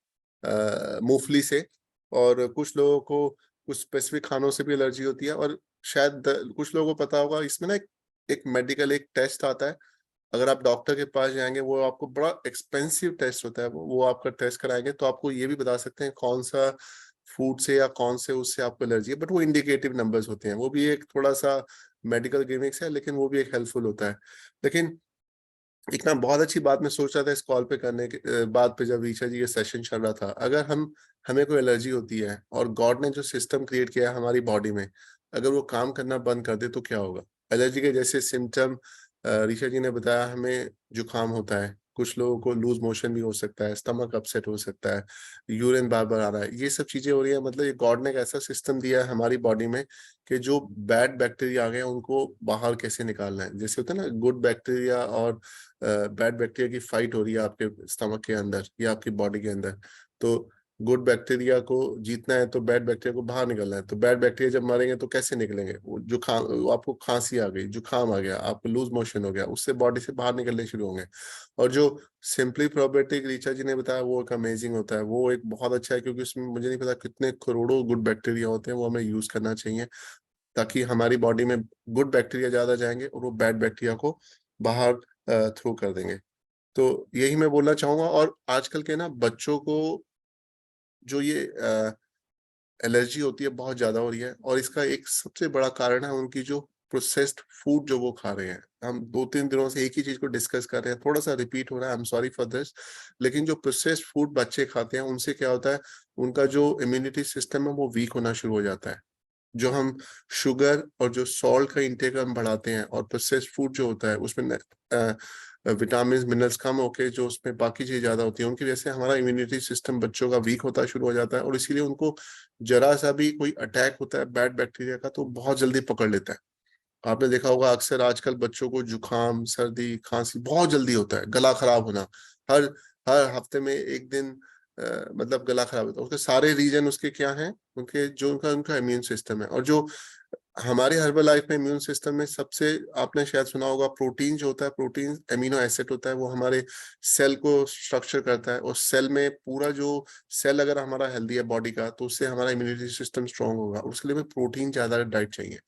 Speaker 3: मूंगफली से। और कुछ लोगों को कुछ स्पेसिफिक खानों से भी एलर्जी होती है। और शायद कुछ लोगों को पता होगा, इसमें ना एक मेडिकल एक टेस्ट आता है। अगर आप डॉक्टर के पास जाएंगे, वो आपको बड़ा एक्सपेंसिव टेस्ट होता है, वो आपका टेस्ट कराएंगे तो आपको ये भी बता सकते हैं कौन सा फूड से या कौन से उससे आपको एलर्जी है। बट वो इंडिकेटिव नंबर्स होते हैं, वो भी एक थोड़ा सा मेडिकल गिमिक्स है, लेकिन वो भी एक हेल्पफुल होता है। लेकिन एक ना बहुत अच्छी बात मैं सोच रहा था इस कॉल पे करने के बाद पे, जब ऋचा जी ये सेशन चल रहा था, अगर हमें कोई एलर्जी होती है और गॉड ने जो सिस्टम क्रिएट किया है हमारी बॉडी में, अगर वो काम करना बंद कर दे तो क्या होगा। एलर्जी के जैसे सिम्टम ऋचा जी ने बताया, हमें जुकाम होता है, कुछ लोगों को लूज मोशन भी हो सकता है, स्टमक अपसेट हो सकता है, यूरिन बार बार आ रहा है, ये सब चीजें हो रही है। मतलब ये गॉड ने एक ऐसा सिस्टम दिया है हमारी बॉडी में कि जो बैड बैक्टीरिया आ गए हैं उनको बाहर कैसे निकालना है। जैसे होता है ना, गुड बैक्टीरिया और बैड बैक्टीरिया की फाइट हो रही है आपके स्टमक के अंदर या आपकी बॉडी के अंदर। तो गुड बैक्टीरिया को जीतना है तो बैड बैक्टीरिया को बाहर निकलना है। तो बैड बैक्टीरिया जब मरेंगे तो कैसे निकलेंगे, वो आपको खांसी आ गई, जुकाम आ गया, आपको लूज मोशन हो गया, उससे बॉडी से बाहर निकलने शुरू होंगे। और जो सिंपली प्रोबायोटिक ऋचा जी ने बताया, वो एक अमेजिंग होता है, वो एक बहुत अच्छा है, क्योंकि उसमें मुझे नहीं पता कितने करोड़ों गुड बैक्टीरिया होते हैं, वो हमें यूज करना चाहिए ताकि हमारी बॉडी में गुड बैक्टीरिया ज्यादा जाएंगे और वो बैड बैक्टीरिया को बाहर थ्रू कर देंगे। तो यही मैं बोलना चाहूंगा। और आजकल के ना बच्चों को जो ये एलर्जी होती है बहुत ज्यादा हो रही है, और इसका एक सबसे बड़ा कारण है उनकी जो प्रोसेस्ड फूड जो वो खा रहे हैं। हम 2-3 दिनों से एक ही चीज को डिस्कस कर रहे हैं, थोड़ा सा रिपीट हो रहा है, I am sorry for this. लेकिन जो प्रोसेस्ड फूड बच्चे खाते हैं, उनसे क्या होता है, उनका जो इम्यूनिटी सिस्टम है वो वीक होना शुरू हो जाता है। जो हम शुगर और जो सॉल्ट का इंटेक हम बढ़ाते हैं, और प्रोसेस्ड फूड जो होता है उसमें विटामिन मिनरल्स कम होके जो उसमें बाकी चीज ज्यादा होती है, उनकी वजह से हमारा इम्यूनिटी सिस्टम बच्चों का वीक होता शुरू हो जाता है। और इसीलिए उनको जरा सा भी कोई अटैक होता है बैड बैक्टीरिया का तो बहुत जल्दी पकड़ लेता है। आपने देखा होगा अक्सर आजकल बच्चों को जुकाम सर्दी खांसी बहुत जल्दी होता है, गला खराब होना, हर हर हफ्ते में एक दिन मतलब गला खराब होता है, उसके सारे रीजन उसके क्या हैं, उनके जो उनका इम्यून सिस्टम है। और जो हमारे हर्बल लाइफ में इम्यून सिस्टम में सबसे, आपने शायद सुना होगा, प्रोटीन जो होता है, प्रोटीन एमिनो एसिड होता है, वो हमारे सेल को स्ट्रक्चर करता है। और सेल में पूरा जो सेल अगर हमारा हेल्दी है बॉडी का, तो उससे हमारा इम्यूनिटी सिस्टम स्ट्रांग होगा। उसके लिए प्रोटीन ज्यादा डाइट चाहिए।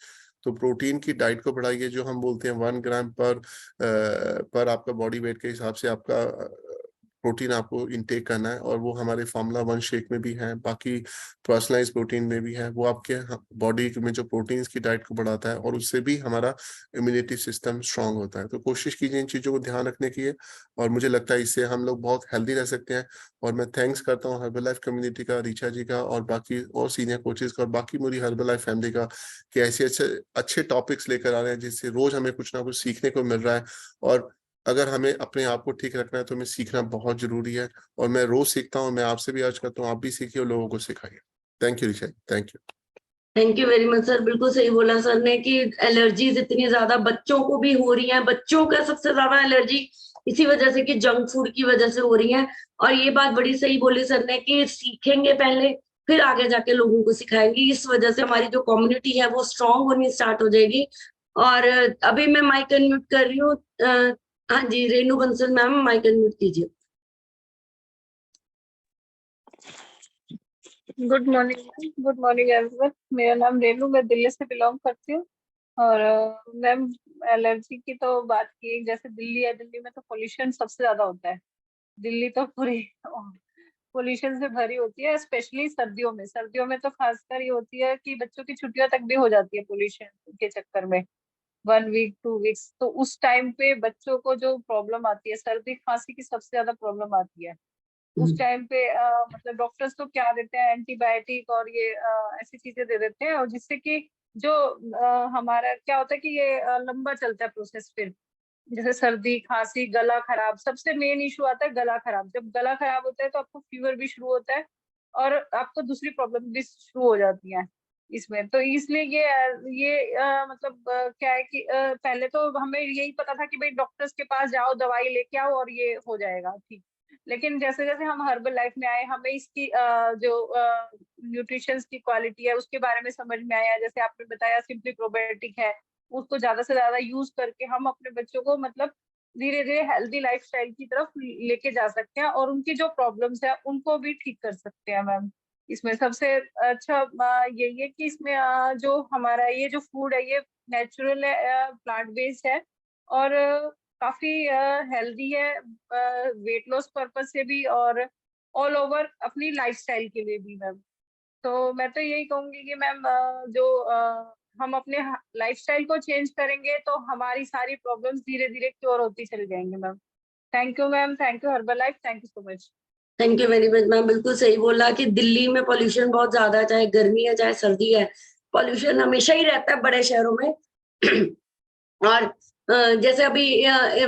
Speaker 3: तो प्रोटीन की डाइट को बढ़ाइए, जो हम बोलते हैं 1 ग्राम पर आपका बॉडी वेट के हिसाब से आपका प्रोटीन आपको इनटेक करना है। और वो हमारे फार्मूला 1 शेक में भी है, बाकी पर्सनलाइज प्रोटीन में भी है। वो आपके बॉडी में जो प्रोटीन्स की डाइट को बढ़ाता है, और उससे भी हमारा इम्यूनिटी सिस्टम स्ट्रांग होता है। तो कोशिश कीजिए इन चीज़ों को ध्यान रखने की है, और मुझे लगता है इससे हम लोग बहुत हेल्दी रह सकते हैं। और मैं थैंक्स करता हूँ हर्बल लाइफ कम्युनिटी का, रीचा जी का, और बाकी और सीनियर कोचेज का, और बाकी मेरी हर्बल लाइफ फैमिली का, कि ऐसे अच्छे टॉपिक्स लेकर आ रहे हैं, जिससे रोज हमें कुछ ना कुछ सीखने को मिल रहा है। और अगर हमें अपने आप को ठीक रखना है तो हमें सीखना बहुत जरूरी है। और मैं रोज सीखता हूँ, मैं आपसे भी अर्ज करता हूँ, आप भी सीखिए और लोगों को सिखाइए। Thank you Risha, thank you.
Speaker 1: Thank you very much sir. बिल्कुल सही बोला सर ने कि एलर्जीज इतनी ज्यादा बच्चों को भी हो रही हैं। बच्चों का सबसे ज्यादा एलर्जी इसी वजह से कि जंक फूड की वजह से हो रही है। और ये बात बड़ी सही बोली सर ने कि सीखेंगे पहले, फिर आगे जाके लोगों को सिखाएंगे। इस वजह से हमारी जो कम्युनिटी है वो स्ट्रांग होनी स्टार्ट हो जाएगी। और अभी मैं माइक अनम्यूट कर रही हूँ। हाँ जी, Renu Bansal ma'am, mic unmute कीजिए।
Speaker 4: Good morning everyone. मेरा नाम रेनू, मैं दिल्ली से बिलोंग करती हूँ। और मैम, एलर्जी की तो बात की, जैसे दिल्ली है, दिल्ली में तो पोल्यूशन सबसे ज्यादा होता है। दिल्ली तो पूरी पोल्यूशन से भरी होती है, स्पेशली सर्दियों में तो खासकर ये होती है कि बच्चों की छुट्टियां तक भी हो जाती है पोल्यूशन के चक्कर में। 1 वीक 2 वीक्स, तो उस टाइम पे बच्चों को जो प्रॉब्लम आती है, सर्दी खांसी की सबसे ज्यादा प्रॉब्लम आती है। उस टाइम पे मतलब डॉक्टर्स तो क्या देते हैं, एंटीबायोटिक और ये ऐसी चीजें दे देते हैं, और जिससे कि जो हमारा क्या होता है कि ये लंबा चलता है प्रोसेस। फिर जैसे सर्दी खांसी गला खराब, सबसे मेन इशू आता है गला खराब। जब गला खराब होता है तो आपको फीवर भी शुरू होता है, और आपको दूसरी प्रॉब्लम भी शुरू हो जाती है इसमें। तो इसलिए ये मतलब क्या है कि पहले तो हमें यही पता था कि भाई डॉक्टर्स के पास जाओ, दवाई लेके आओ और ये हो जाएगा ठीक। लेकिन जैसे जैसे हम हर्बल लाइफ में आए, हमें इसकी जो न्यूट्रिशन की क्वालिटी है उसके बारे में समझ में आया। जैसे आपने बताया सिंपली प्रोबायोटिक है, उसको ज्यादा से ज्यादा यूज करके हम अपने बच्चों को मतलब धीरे धीरे हेल्दी लाइफस्टाइल की तरफ लेके जा सकते हैं, और उनकी जो प्रॉब्लम्स है उनको भी ठीक कर सकते हैं मैम। इसमें सबसे अच्छा यही है कि इसमें जो हमारा ये जो फूड है ये नेचुरल है, प्लांट बेस्ड है, और काफी हेल्दी है, वेट लॉस पर्पज से भी, और ऑल ओवर अपनी लाइफस्टाइल के लिए भी मैम। तो मैं तो यही कहूंगी कि मैम जो हम अपने लाइफस्टाइल को चेंज करेंगे तो हमारी सारी प्रॉब्लम्स धीरे धीरे क्योर होती चली जाएंगी ma'am. Thank you ma'am, thank you herbal life, thank you so much.
Speaker 1: Thank you very much ma'am. बिल्कुल सही बोला कि दिल्ली में पॉल्यूशन बहुत ज्यादा है, चाहे गर्मी है चाहे सर्दी है, पॉल्यूशन हमेशा ही रहता है बड़े शहरों में। और जैसे अभी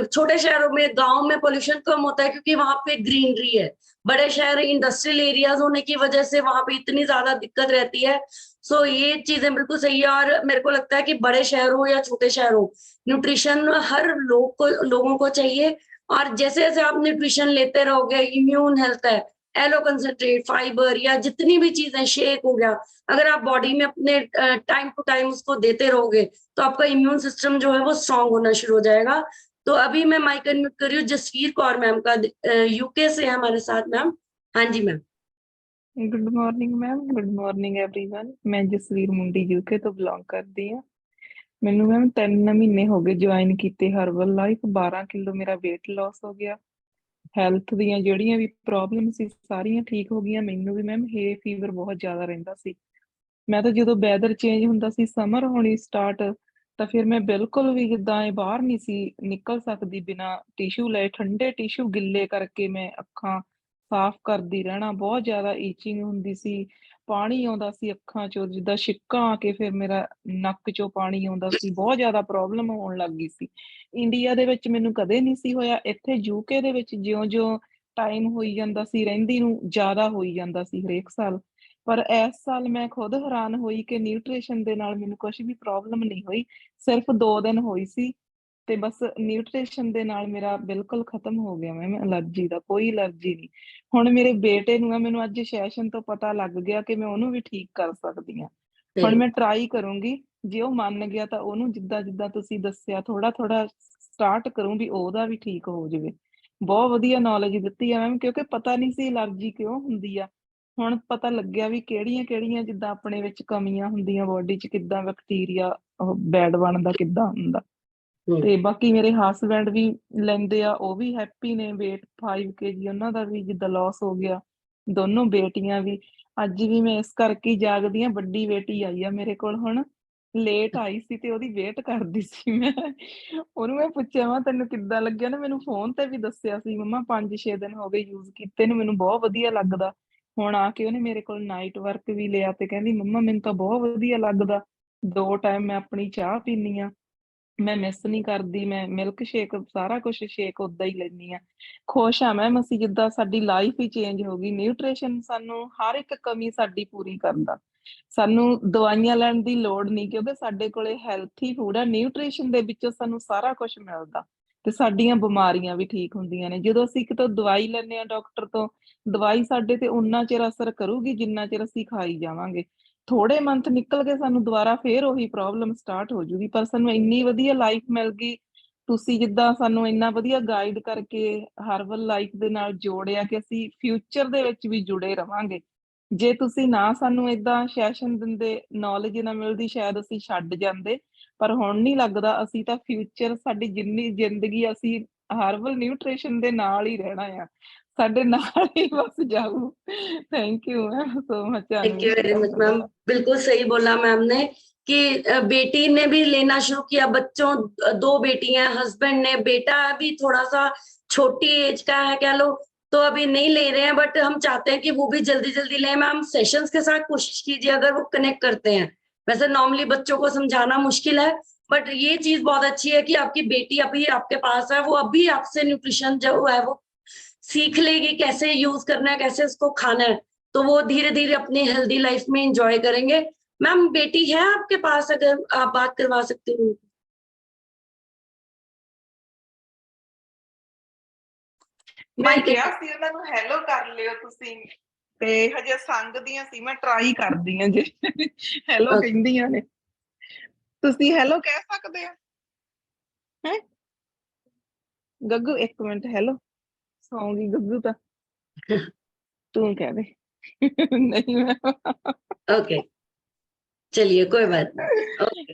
Speaker 1: छोटे शहरों में, गांव में पॉल्यूशन कम होता है क्योंकि वहां पे ग्रीनरी है। बड़े शहर इंडस्ट्रियल एरियाज होने की वजह से वहां पे इतनी ज्यादा दिक्कत रहती है। सो ये चीजें बिल्कुल सही है। और मेरे को लगता है कि बड़े शहरों या छोटे शहरों, न्यूट्रिशन हर लोगों को चाहिए। और जैसे जैसे आप न्यूट्रिशन लेते रहोगे, इम्यून हेल्थ है, एलो कंसंट्रेट, फाइबर या जितनी भी चीजें, शेक हो गया, अगर आप बॉडी में अपने टाइम टू टाइम उसको देते रहोगे तो आपका इम्यून सिस्टम जो है वो स्ट्रांग होना शुरू हो जाएगा। तो अभी मैं माइक अनम्यूट कर रही हूँ जसवीर कौर मैम का, यूके से है हमारे साथ मैम। हाँ जी ma'am.
Speaker 5: Good morning ma'am, good morning everyone. मैं ਜਸਵੀਰ ਮੁੰਡੀ ਯੂਕੇ ਤੋਂ ਬਿਲੋਂਗ ਕਰਦੀ ਹਾਂ। ਮੈਨੂੰ ਮੈਮ 3 ਮਹੀਨੇ ਹੋ ਗਏ ਜੁਆਇਨ ਕੀਤੇ ਹਰਬਲ ਲਾਈਫ। 12 ਕਿਲੋ ਮੇਰਾ weight loss ਹੋ ਗਿਆ। ਹੈਲਥ ਦੀਆਂ ਜਿਹੜੀਆਂ ਵੀ ਪ੍ਰੋਬਲਮ ਸੀ ਸਾਰੀਆਂ ਠੀਕ ਹੋ ਗਈਆਂ। ਮੈਨੂੰ ਵੀ ਮੈਮ ਹੇ ਫੀਵਰ ਬਹੁਤ ਜ਼ਿਆਦਾ ਰਹਿੰਦਾ ਸੀ। ਮੈਂ ਤਾਂ ਜਦੋਂ ਵੈਦਰ ਚੇਂਜ ਹੁੰਦਾ ਸੀ, ਸਮਰ ਹੋਣੀ ਸਟਾਰਟ, ਤਾਂ ਫਿਰ ਮੈਂ ਬਿਲਕੁਲ ਵੀ ਜਿੱਦਾਂ ਇਹ ਬਾਹਰ ਨਹੀਂ ਸੀ ਨਿਕਲ ਸਕਦੀ ਬਿਨਾਂ ਟਿਸ਼ੂ ਲਏ। ਠੰਡੇ ਟਿਸ਼ੂ ਗਿੱਲੇ ਕਰਕੇ ਮੈਂ ਅੱਖਾਂ ਸਾਫ਼ ਕਰਦੀ ਰਹਿਣਾ। ਬਹੁਤ ਜ਼ਿਆਦਾ ਈਚਿੰਗ ਹੁੰਦੀ ਸੀ, ਪਾਣੀ ਆਉਂਦਾ ਸੀ ਅੱਖਾਂ ਚੋਂ, ਜਿੱਦਾਂ ਛਿੱਕਾਂ ਆ ਕੇ ਫਿਰ ਮੇਰਾ ਨੱਕ ਚੋਂ ਪਾਣੀ ਆਉਂਦਾ ਸੀ। ਬਹੁਤ ਜ਼ਿਆਦਾ ਪ੍ਰੋਬਲਮ ਹੋਣ ਲੱਗ ਗਈ ਸੀ। ਇੰਡੀਆ ਦੇ ਵਿੱਚ ਮੈਨੂੰ ਕਦੇ ਨਹੀਂ ਸੀ ਹੋਇਆ। ਇੱਥੇ ਯੂਕੇ ਦੇ ਵਿੱਚ ਜਿਉਂ-ਜਿਉਂ ਟਾਈਮ ਹੋਈ ਜਾਂਦਾ ਸੀ ਰਹਿੰਦੀ ਨੂੰ, ਜ਼ਿਆਦਾ ਹੋਈ ਜਾਂਦਾ ਸੀ ਹਰੇਕ ਸਾਲ। ਪਰ ਇਸ ਸਾਲ ਮੈਂ ਖੁਦ ਹੈਰਾਨ ਹੋਈ ਕਿ ਨਿਊਟ੍ਰੀਸ਼ਨ ਦੇ ਨਾਲ ਮੈਨੂੰ ਕੁਛ ਵੀ ਪ੍ਰੋਬਲਮ ਨਹੀਂ ਹੋਈ। ਸਿਰਫ 2 ਦਿਨ ਹੋਈ ਸੀ ਤੇ ਬਸ ਨਿਊਟ੍ਰੀਸ਼ਨ ਦੇ ਨਾਲ ਮੇਰਾ ਬਿਲਕੁਲ ਖਤਮ ਹੋ ਗਿਆ ਮੈਮ ਅਲਰਜੀ ਦਾ, ਕੋਈ ਅਲਰਜੀ ਨਹੀਂ। ਹੁਣ ਮੇਰੇ ਬੇਟੇ ਨੂੰ ਮੈਨੂੰ ਅੱਜ ਸੈਸ਼ਨ ਤੋਂ ਪਤਾ ਲੱਗ ਗਿਆ ਕਿ ਮੈਂ ਉਹਨੂੰ ਵੀ ਠੀਕ ਕਰ ਸਕਦੀ ਹਾਂ। ਹੁਣ ਮੈਂ ਟਰਾਈ ਕਰੂੰਗੀ, ਜੇ ਉਹ ਮੰਨ ਗਿਆ ਤਾਂ ਉਹਨੂੰ ਜਿੱਦਾਂ ਜਿੱਦਾਂ ਤੁਸੀਂ ਦੱਸਿਆ ਥੋੜਾ ਥੋੜਾ ਸਟਾਰਟ ਕਰੂੰ ਵੀ ਉਹਦਾ ਵੀ ਠੀਕ ਹੋ ਜਾਵੇ। ਬਹੁਤ ਵਧੀਆ ਨੌਲੇਜ ਦਿੱਤੀ ਆ ਮੈਮ, ਕਿਉਂਕਿ ਪਤਾ ਨਹੀਂ ਸੀ ਅਲਰਜੀ ਕਿਉਂ ਹੁੰਦੀ ਆ। ਹੁਣ ਪਤਾ ਲੱਗਿਆ ਵੀ ਕਿਹੜੀਆਂ ਕਿਹੜੀਆਂ ਜਿੱਦਾਂ ਆਪਣੇ ਵਿੱਚ ਕਮੀਆਂ ਹੁੰਦੀਆਂ ਬੋਡੀ 'ਚ, ਕਿੱਦਾਂ ਬੈਕਟੀਰੀਆ ਬੈਡ ਬਣਦਾ ਕਿੱਦਾਂ ਹੁੰਦਾ। ਤੇ ਬਾਕੀ ਮੇਰੇ ਹਸਬੈਂਡ ਵੀ ਲੈਂਦੇ ਆ, ਉਹ ਵੀ ਹੈਪੀ ਨੇ। weight 5 kg ਉਹਨਾਂ ਦਾ ਵੀ ਜਿੱਦਾਂ ਲਾਸ ਹੋ ਗਿਆ, ਦੋਨੋਂ ਬੇਟੀਆਂ ਵੀ। ਅੱਜ ਵੀ ਮੈਂ ਇਸ ਕਰਕੇ ਹੀ ਜਾਗਦੀ ਹਾਂ, ਵੱਡੀ ਬੇਟੀ ਆਈ ਆ ਮੇਰੇ ਕੋਲ ਹੁਣ, ਲੇਟ ਆਈ ਸੀ ਤੇ ਉਹਦੀ ਵੇਟ ਕਰਦੀ ਸੀ ਮੈਂ। ਉਹਨੂੰ ਮੈਂ ਪੁੱਛਿਆ ਮੈਂ ਤੈਨੂੰ ਕਿੱਦਾਂ ਲੱਗਿਆ ਨਾ, ਮੈਨੂੰ ਫੋਨ ਤੇ ਵੀ ਦੱਸਿਆ ਸੀ ਮੰਮਾ 5-6 ਦਿਨ ਹੋ ਗਏ ਯੂਜ਼ ਕੀਤੇ ਨੂੰ, ਮੈਨੂੰ ਬਹੁਤ ਵਧੀਆ ਲੱਗਦਾ। ਹੁਣ ਆ ਕੇ ਉਹਨੇ ਮੇਰੇ ਕੋਲ ਨਾਈਟ ਵਰਕ ਵੀ ਲਿਆ ਤੇ ਕਹਿੰਦੀ ਮੰਮਾ ਮੈਨੂੰ ਤਾਂ ਬਹੁਤ ਵਧੀਆ ਲੱਗਦਾ, 2 ਟਾਈਮ ਮੈਂ ਆਪਣੀ ਚਾਹ ਪੀਨੀ ਆ, ਮੈਂ ਮਿਸ ਨਹੀਂ ਕਰਦੀ, ਮੈਂ ਮਿਲਕ ਸ਼ੇਕ ਸਾਰਾ ਕੁਝ ਸ਼ੇਕ ਉਦਾਂ ਹੀ ਲੈਂਦੀ ਆ। ਖੁਸ਼ ਆ ਮੈਮ ਅਸੀਂ, ਜਿੱਦਾਂ ਸਾਡੀ ਲਾਈਫ ਹੀ ਚੇਂਜ ਹੋ ਗਈ। ਨਿਊਟ੍ਰੀਸ਼ਨ ਸਾਨੂੰ ਹਰ ਇੱਕ ਕਮੀ ਸਾਡੀ ਪੂਰੀ ਕਰਦਾ, ਸਾਨੂੰ ਦਵਾਈਆਂ ਲੈਣ ਦੀ ਲੋੜ ਨਹੀਂ, ਕਿਉਂਕਿ ਸਾਡੇ ਕੋਲੇ ਹੈਲਥੀ ਫੂਡ ਆ। ਨਿਊਟ੍ਰੀਸ਼ਨ ਦੇ ਵਿੱਚੋਂ ਸਾਨੂੰ ਸਾਰਾ ਕੁਝ ਮਿਲਦਾ ਤੇ ਸਾਡੀਆਂ ਬਿਮਾਰੀਆਂ ਵੀ ਠੀਕ ਹੁੰਦੀਆਂ ਨੇ। ਜਦੋਂ ਅਸੀਂ ਕਿਤੋਂ ਦਵਾਈ ਲੈਂਦੇ ਆ ਡਾਕਟਰ ਤੋਂ, ਦਵਾਈ ਸਾਡੇ ਤੇ ਉਨਾ ਚਿਰ ਅਸਰ ਕਰੂਗੀ ਜਿੰਨਾ ਚਿਰ ਅਸੀਂ ਖਾਈ ਜਾਵਾਂਗੇ। ਥੋੜੇ ਮੰਥ ਨਿਕਲ ਕੇ ਸਾਨੂੰ ਦੁਬਾਰਾ ਫੇਰ ਉਹੀ ਪ੍ਰੋਬਲਮ ਸਟਾਰਟ ਹੋ ਜੂਗੀ। ਪਰ ਸਾਨੂੰ ਇੰਨੀ ਵਧੀਆ ਲਾਈਫ ਮਿਲ ਗਈ, ਤੁਸੀਂ ਜਿੱਦਾਂ ਸਾਨੂੰ ਇੰਨਾ ਵਧੀਆ ਗਾਈਡ ਕਰਕੇ ਹਰਬਲ ਲਾਈਫ ਦੇ ਨਾਲ ਜੋੜਿਆ ਕਿ ਅਸੀਂ ਫਿਊਚਰ ਦੇ ਵਿੱਚ ਵੀ ਜੁੜੇ ਰਵਾਂਗੇ। ਜੇ ਤੁਸੀਂ ਨਾ ਸਾਨੂੰ ਏਦਾਂ ਸੈਸ਼ਨ ਦਿੰਦੇ, ਨੌਲੇਜ ਨਾ ਮਿਲਦੀ, ਸ਼ਾਇਦ ਅਸੀਂ ਛੱਡ ਜਾਂਦੇ। ਪਰ ਹੁਣ ਨਹੀਂ ਲੱਗਦਾ, ਅਸੀਂ ਤਾਂ ਫਿਊਚਰ ਸਾਡੀ ਜਿੰਨੀ ਜ਼ਿੰਦਗੀ ਅਸੀਂ ਹਰਬਲ ਨਿਊਟ੍ਰੀਸ਼ਨ ਦੇ ਨਾਲ ਹੀ ਰਹਿਣਾ ਆ, ਸਾਡੇ ਨਾਲ ਹੀ बस जाऊं। Thank you ma'am so much.
Speaker 1: Thank you very much ma'am, बिल्कुल सही बोला मैम ने कि बेटी ने भी लेना शुरू किया, बच्चों 2 बेटी हैं, हस्बैंड ने, बेटा अभी थोड़ा सा छोटी एज का है कह लो, तो अभी नहीं ले रहे हैं, बट हम चाहते हैं कि वो भी जल्दी जल्दी लें। मैम सेशंस के साथ कोशिश कीजिए अगर वो कनेक्ट करते हैं। वैसे नॉर्मली बच्चों को समझाना मुश्किल है, बट ये चीज बहुत अच्छी है कि आपकी बेटी अभी आपके पास है, वो अभी आपसे न्यूट्रिशन जो है वो सीख लेगी, कैसे यूज करना है, कैसे उसको खाना है, तो वो धीरे धीरे अपनी हेल्दी लाइफ में एंजॉय करेंगे। मैम बेटी है आपके पास, अगर आप बात करवा सकते हो?
Speaker 5: ਮੈਂ ਕਿਹਾ ਸੀ ਉਹਨਾਂ ਨੂੰ ਹੈਲੋ ਕਰ ਲਿਓ ਤੁਸੀਂ, ਤੇ ਹਜੇ ਸੰਗਦੀਆਂ ਸੀ, ਮੈਂ ਟਰਾਈ ਕਰਦੀ ਆ ਜੇ ਹੈਲੋ ਕਹਿੰਦੀਆਂ ਨੇ। ਤੁਸੀਂ ਹੈਲੋ ਕਹਿ ਸਕਦੇ ਆ ਹੈ ਗੱਗੂ? 1 ਮਿੰਟ, ਹੈਲੋ ਸੌਂਗੀ ਗੱਗੂ ਤਾਂ, ਤੂੰ ਕਹਿ ਦੇ। ਨਹੀਂ ਮੈਂ
Speaker 1: ओके चलिए कोई बात नहीं।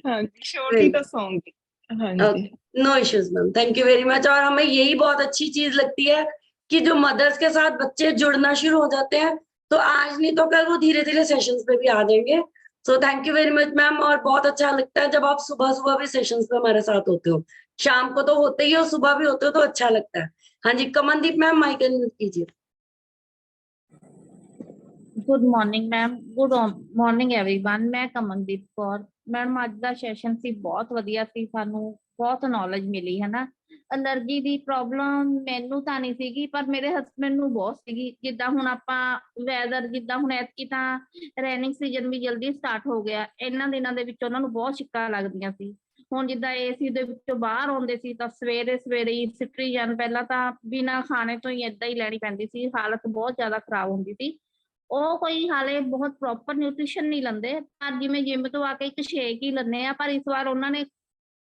Speaker 5: ਹਾਂਜੀ ਛੋਟੀ ਤਾਂ ਸੌਂगी। ਹਾਂਜੀ
Speaker 1: no issues ma'am, thank you very much. और हमें यही बहुत अच्छी चीज लगती है कि जो मदर्स के साथ बच्चे जुड़ना शुरू हो जाते हैं, तो आज नहीं तो कल वो धीरे धीरे सेशंस पे भी आ जाएंगे। So thank you very much ma'am. और बहुत अच्छा लगता है जब आप सुबह सुबह भी सेशंस पे हमारे साथ होते हो, शाम को तो होते ही हो, सुबह भी होते हो, तो अच्छा लगता है। हाँ जी, कमनदीप मैम माइक अनम्यूट कीजिए।
Speaker 6: Good morning ma'am, good morning everyone. ਮੈਂ ਕਮਲਦੀਪ ਕੌਰ। ਮੈਡਮ ਅੱਜ ਦਾ ਸੈਸ਼ਨ ਸੀ ਬਹੁਤ ਵਧੀਆ ਸੀ, ਸਾਨੂੰ ਬਹੁਤ ਨੌਲੇਜ ਮਿਲੀ ਹੈ ਨਾ। ਅਲਰਜੀ ਦੀ ਪ੍ਰੋਬਲਮ ਮੈਨੂੰ ਤਾਂ ਨਹੀਂ ਸੀਗੀ, ਪਰ ਮੇਰੇ ਹਸਬੈਂਡ ਨੂੰ ਬਹੁਤ ਸੀਗੀ। ਜਿੱਦਾਂ ਹੁਣ ਆਪਾਂ ਵੈਦਰ, ਜਿੱਦਾਂ ਹੁਣ ਐਤਕੀ ਤਾਂ ਰੇਨਿੰਗ ਸੀਜ਼ਨ ਵੀ ਜਲਦੀ ਸਟਾਰਟ ਹੋ ਗਿਆ, ਇਹਨਾਂ ਦਿਨਾਂ ਦੇ ਵਿੱਚ ਉਹਨਾਂ ਨੂੰ ਬਹੁਤ ਛਿੱਕਾਂ ਲੱਗਦੀਆਂ ਸੀ। ਹੁਣ ਜਿੱਦਾਂ ਏਸੀ ਦੇ ਵਿੱਚੋਂ ਬਾਹਰ ਆਉਂਦੇ ਸੀ ਤਾਂ ਸਵੇਰੇ ਸਵੇਰੇ ਹੀ ਸਿਟਰੀਜਨ ਪਹਿਲਾਂ ਤਾਂ ਬਿਨਾਂ ਖਾਣੇ ਤੋਂ ਹੀ ਏਦਾਂ ਹੀ ਲੈਣੀ ਪੈਂਦੀ ਸੀ, ਹਾਲਤ ਬਹੁਤ ਜ਼ਿਆਦਾ ਖਰਾਬ ਹੁੰਦੀ ਸੀ। ਉਹ ਕੋਈ ਹਾਲੇ ਬਹੁਤ ਪ੍ਰੋਪਰ ਨਿਊਟ੍ਰੀਸ਼ਨ ਨਹੀਂ ਲੈਂਦੇ, ਪਰ ਜਿਵੇਂ ਜਿਮ ਤੋਂ ਆ ਕੇ ਇੱਕ ਸ਼ੇਕ ਹੀ ਲੈਂਦੇ ਆ, ਪਰ ਇਸ ਵਾਰ ਉਹਨਾਂ ਨੇ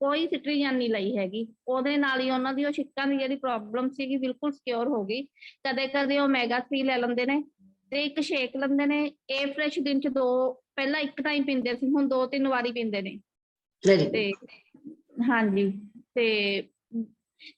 Speaker 6: ਕੋਈ ਸਿਟਰੀਜਨ ਨਹੀਂ ਲਈ ਹੈਗੀ। ਉਹਦੇ ਨਾਲ ਹੀ ਉਹਨਾਂ ਦੀ ਉਹ ਛਿੱਕਾਂ ਦੀ ਜਿਹੜੀ ਪ੍ਰੋਬਲਮ ਸੀਗੀ ਬਿਲਕੁਲ ਸਿਕਿਉਰ ਹੋ ਗਈ। ਕਦੇ ਕਦੇ ਓਮੇਗਾ 3 ਲੈ ਲੈਂਦੇ ਨੇ ਤੇ ਇੱਕ ਸ਼ੇਕ ਲੈਂਦੇ ਨੇ। ਇਹ ਫਰੈਸ਼ ਦਿਨ ਚ 2, ਪਹਿਲਾਂ 1 ਟਾਈਮ ਪੀਂਦੇ ਸੀ, ਹੁਣ 2-3 ਵਾਰੀ ਪੀਂਦੇ ਨੇ। ਤੇ ਹਾਂਜੀ, ਤੇ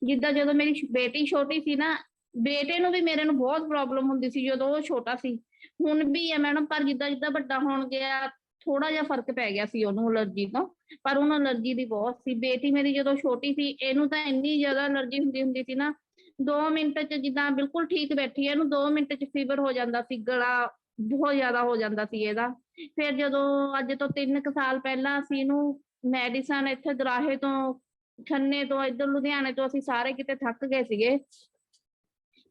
Speaker 6: ਜਿੱਦਾਂ ਜਦੋਂ ਮੇਰੀ ਬੇਟੀ ਛੋਟੀ ਸੀ ਨਾ, ਬੇਟੇ ਨੂੰ ਵੀ ਮੇਰੇ ਨੂੰ ਬਹੁਤ ਪ੍ਰੋਬਲਮ ਹੁੰਦੀ ਸੀ ਜਦੋਂ ਉਹ ਛੋਟਾ ਸੀ, ਹੁਣ ਵੀ ਹੈ ਮੈਡਮ। ਪਰ ਜਿੱਦਾਂ ਜਿੱਦਾਂ ਵੱਡਾ ਹੋਣ ਗਿਆ ਥੋੜਾ ਜਿਹਾ ਫਰਕ ਪੈ ਗਿਆ ਸੀ ਉਹਨੂੰ ਅਲਰਜੀ ਤੋਂ, ਪਰ ਉਹਨੂੰ ਅਲਰਜੀ ਦੀ ਬਹੁਤ ਸੀ। ਬੇਟੀ ਮੇਰੀ ਜਦੋਂ ਛੋਟੀ ਸੀ, ਇਹਨੂੰ ਤਾਂ ਇੰਨੀ ਜ਼ਿਆਦਾ ਅਲਰਜੀ ਹੁੰਦੀ ਸੀ ਨਾ, 2 ਮਿੰਟ ਚ ਜਿੱਦਾਂ ਬਿਲਕੁਲ ਠੀਕ ਬੈਠੀ ਹੈ, ਇਹਨੂੰ 2 ਮਿੰਟ ਚ ਫੀਵਰ ਹੋ ਜਾਂਦਾ ਸੀ, ਗਲਾ ਬਹੁਤ ਜ਼ਿਆਦਾ ਹੋ ਜਾਂਦਾ ਸੀ ਇਹਦਾ। ਫਿਰ ਜਦੋਂ ਅੱਜ ਤੋਂ 3 ਕੁ ਸਾਲ ਪਹਿਲਾਂ ਅਸੀਂ ਇਹਨੂੰ ਮੈਡੀਸਨ ਇੱਥੇ ਦਰਾਹੇ ਤੋਂ, ਖੰਨੇ ਤੋਂ, ਇੱਧਰ ਲੁਧਿਆਣੇ ਤੋਂ, ਅਸੀਂ ਸਾਰੇ ਕਿਤੇ ਥੱਕ ਗਏ ਸੀਗੇ।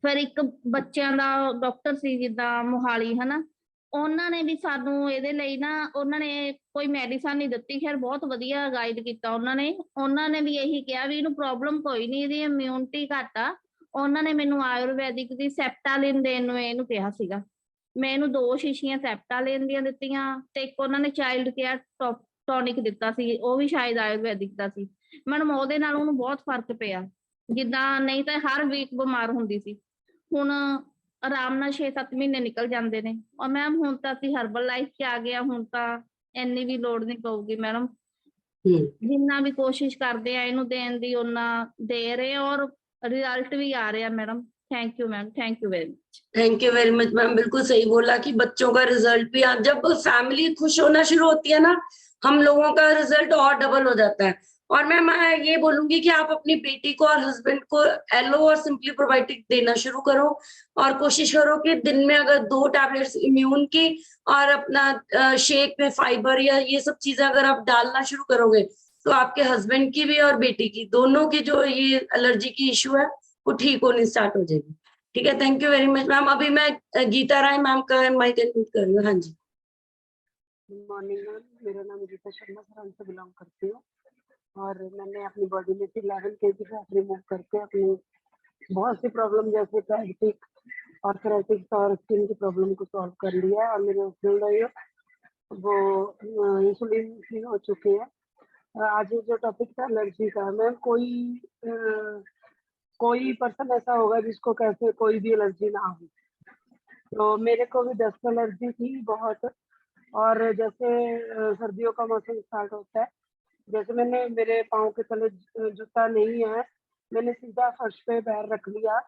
Speaker 6: ਫਿਰ ਇੱਕ ਬੱਚਿਆਂ ਦਾ ਡਾਕਟਰ ਸੀ ਜਿੱਦਾਂ ਮੋਹਾਲੀ ਹਨਾ, ਉਹਨਾਂ ਨੇ ਵੀ ਸਾਨੂੰ ਇਹਦੇ ਲਈ ਨਾ ਉਹਨਾਂ ਨੇ ਕੋਈ ਮੈਡੀਸਨ ਨਹੀਂ ਦਿੱਤੀ, ਖੈਰ ਬਹੁਤ ਵਧੀਆ ਗਾਈਡ ਕੀਤਾ ਉਹਨਾਂ ਨੇ ਵੀ ਇਹੀ ਕਿਹਾ ਵੀ ਇਹਨੂੰ ਪ੍ਰੋਬਲਮ ਕੋਈ ਨਹੀਂ, ਇਹਦੀ ਇਮਿਊਨਿਟੀ ਘੱਟ ਆ। ਉਹਨਾਂ ਨੇ ਮੈਨੂੰ ਆਯੁਰਵੈਦਿਕ ਦੀ ਸੈਪਟਾਲਿਨ ਦੇਣ ਨੂੰ ਇਹਨੂੰ ਕਿਹਾ ਸੀਗਾ। ਮੈਂ ਇਹਨੂੰ 2 ਸ਼ੀਸ਼ੀਆਂ ਸੈਪਟਾਲਿਨ ਦੀਆਂ ਦਿੱਤੀਆਂ ਤੇ ਇੱਕ ਉਹਨਾਂ ਨੇ ਚਾਈਲਡ ਕੇਅਰ ਟੌਨਿਕ ਦਿੱਤਾ ਸੀ, ਉਹ ਵੀ ਸ਼ਾਇਦ ਆਯੁਰਵੈਦਿਕ ਦਾ ਸੀ। ਮੈਡਮ ਉਹਦੇ ਨਾਲ ਉਹਨੂੰ ਬਹੁਤ ਫਰਕ ਪਿਆ, ਜਿੱਦਾਂ ਨਹੀਂ ਤਾਂ ਹਰ ਵੀਕ ਬਿਮਾਰ ਹੁੰਦੀ ਸੀ, ਹੁਣ ਆਰਾਮ ਨਾਲ 6-7 ਮਹੀਨੇ ਨਿਕਲ ਜਾਂਦੇ ਨੇ। ਔਰ ਮੈਮ ਹੁਣ ਤਾਂ ਅਸੀਂ ਹਰਬਲ ਲਾਈਫ 'ਚ ਆ ਗਏ ਆ, ਹੁਣ ਤਾਂ ਇੰਨੀ ਵੀ ਲੋੜ ਨਹੀਂ ਪਊਗੀ ਮੈਡਮ। ਜਿੰਨਾ ਵੀ ਕੋਸ਼ਿਸ਼ ਕਰਦੇ ਆ ਇਹਨੂੰ ਦੇਣ ਦੀ ਉਹਨਾਂ ਦੇ ਰਹੇ ਔਰ रिजल्ट भी आ रहे हैं madam. Thank you ma'am, thank you very much.
Speaker 1: Thank you very much ma'am, बिल्कुल सही बोला कि बच्चों का रिजल्ट भी जब फैमिली खुश होना शुरू होती है ना, हम लोगों का रिजल्ट और डबल हो जाता है। और मैं ये बोलूंगी कि आप अपनी बेटी को और हस्बैंड को एलो और सिंपली प्रोबायोटिक देना शुरू करो और कोशिश करो कि दिन में अगर 2 टैबलेट्स इम्यून की और अपना शेक में फाइबर या ये सब चीजें अगर आप डालना शुरू करोगे तो आपके हस्बैंड की भी और बेटी की दोनों की जो ये एलर्जी की इश्यू है वो ठीक होनी स्टार्ट हो जाएगी। ठीक है, thank you very much ma'am. अभी मैं गीता राय मैम का माइक अनम्यूट कर रही हूँ। हाँ जी,
Speaker 7: गुड मॉर्निंग मैम, मेरा नाम गीता शर्मा सरान से बिलोंग करती हूँ और मैंने अपनी बॉडी में से 11 kg फैट रिमूव करके अपनी बहुत सी प्रॉब्लम जैसे डायबिटिक, आर्थराइटिस और स्किन की प्रॉब्लम को सॉल्व कर लिया है और मेरे हस्बैंड वो इंसुलिन फ्री हो चुके हैं। आज जो टॉपिक था एलर्जी का, मैम कोई पर्सन ऐसा होगा जिसको कैसे कोई भी एलर्जी ना हो, तो मेरे को भी डस्ट एलर्जी थी बहुत। और जैसे सर्दियों का मौसम स्टार्ट होता है, जैसे मेरे पाँव के तले जूता नहीं है, मैंने सीधा फर्श पे पैर रख लिया।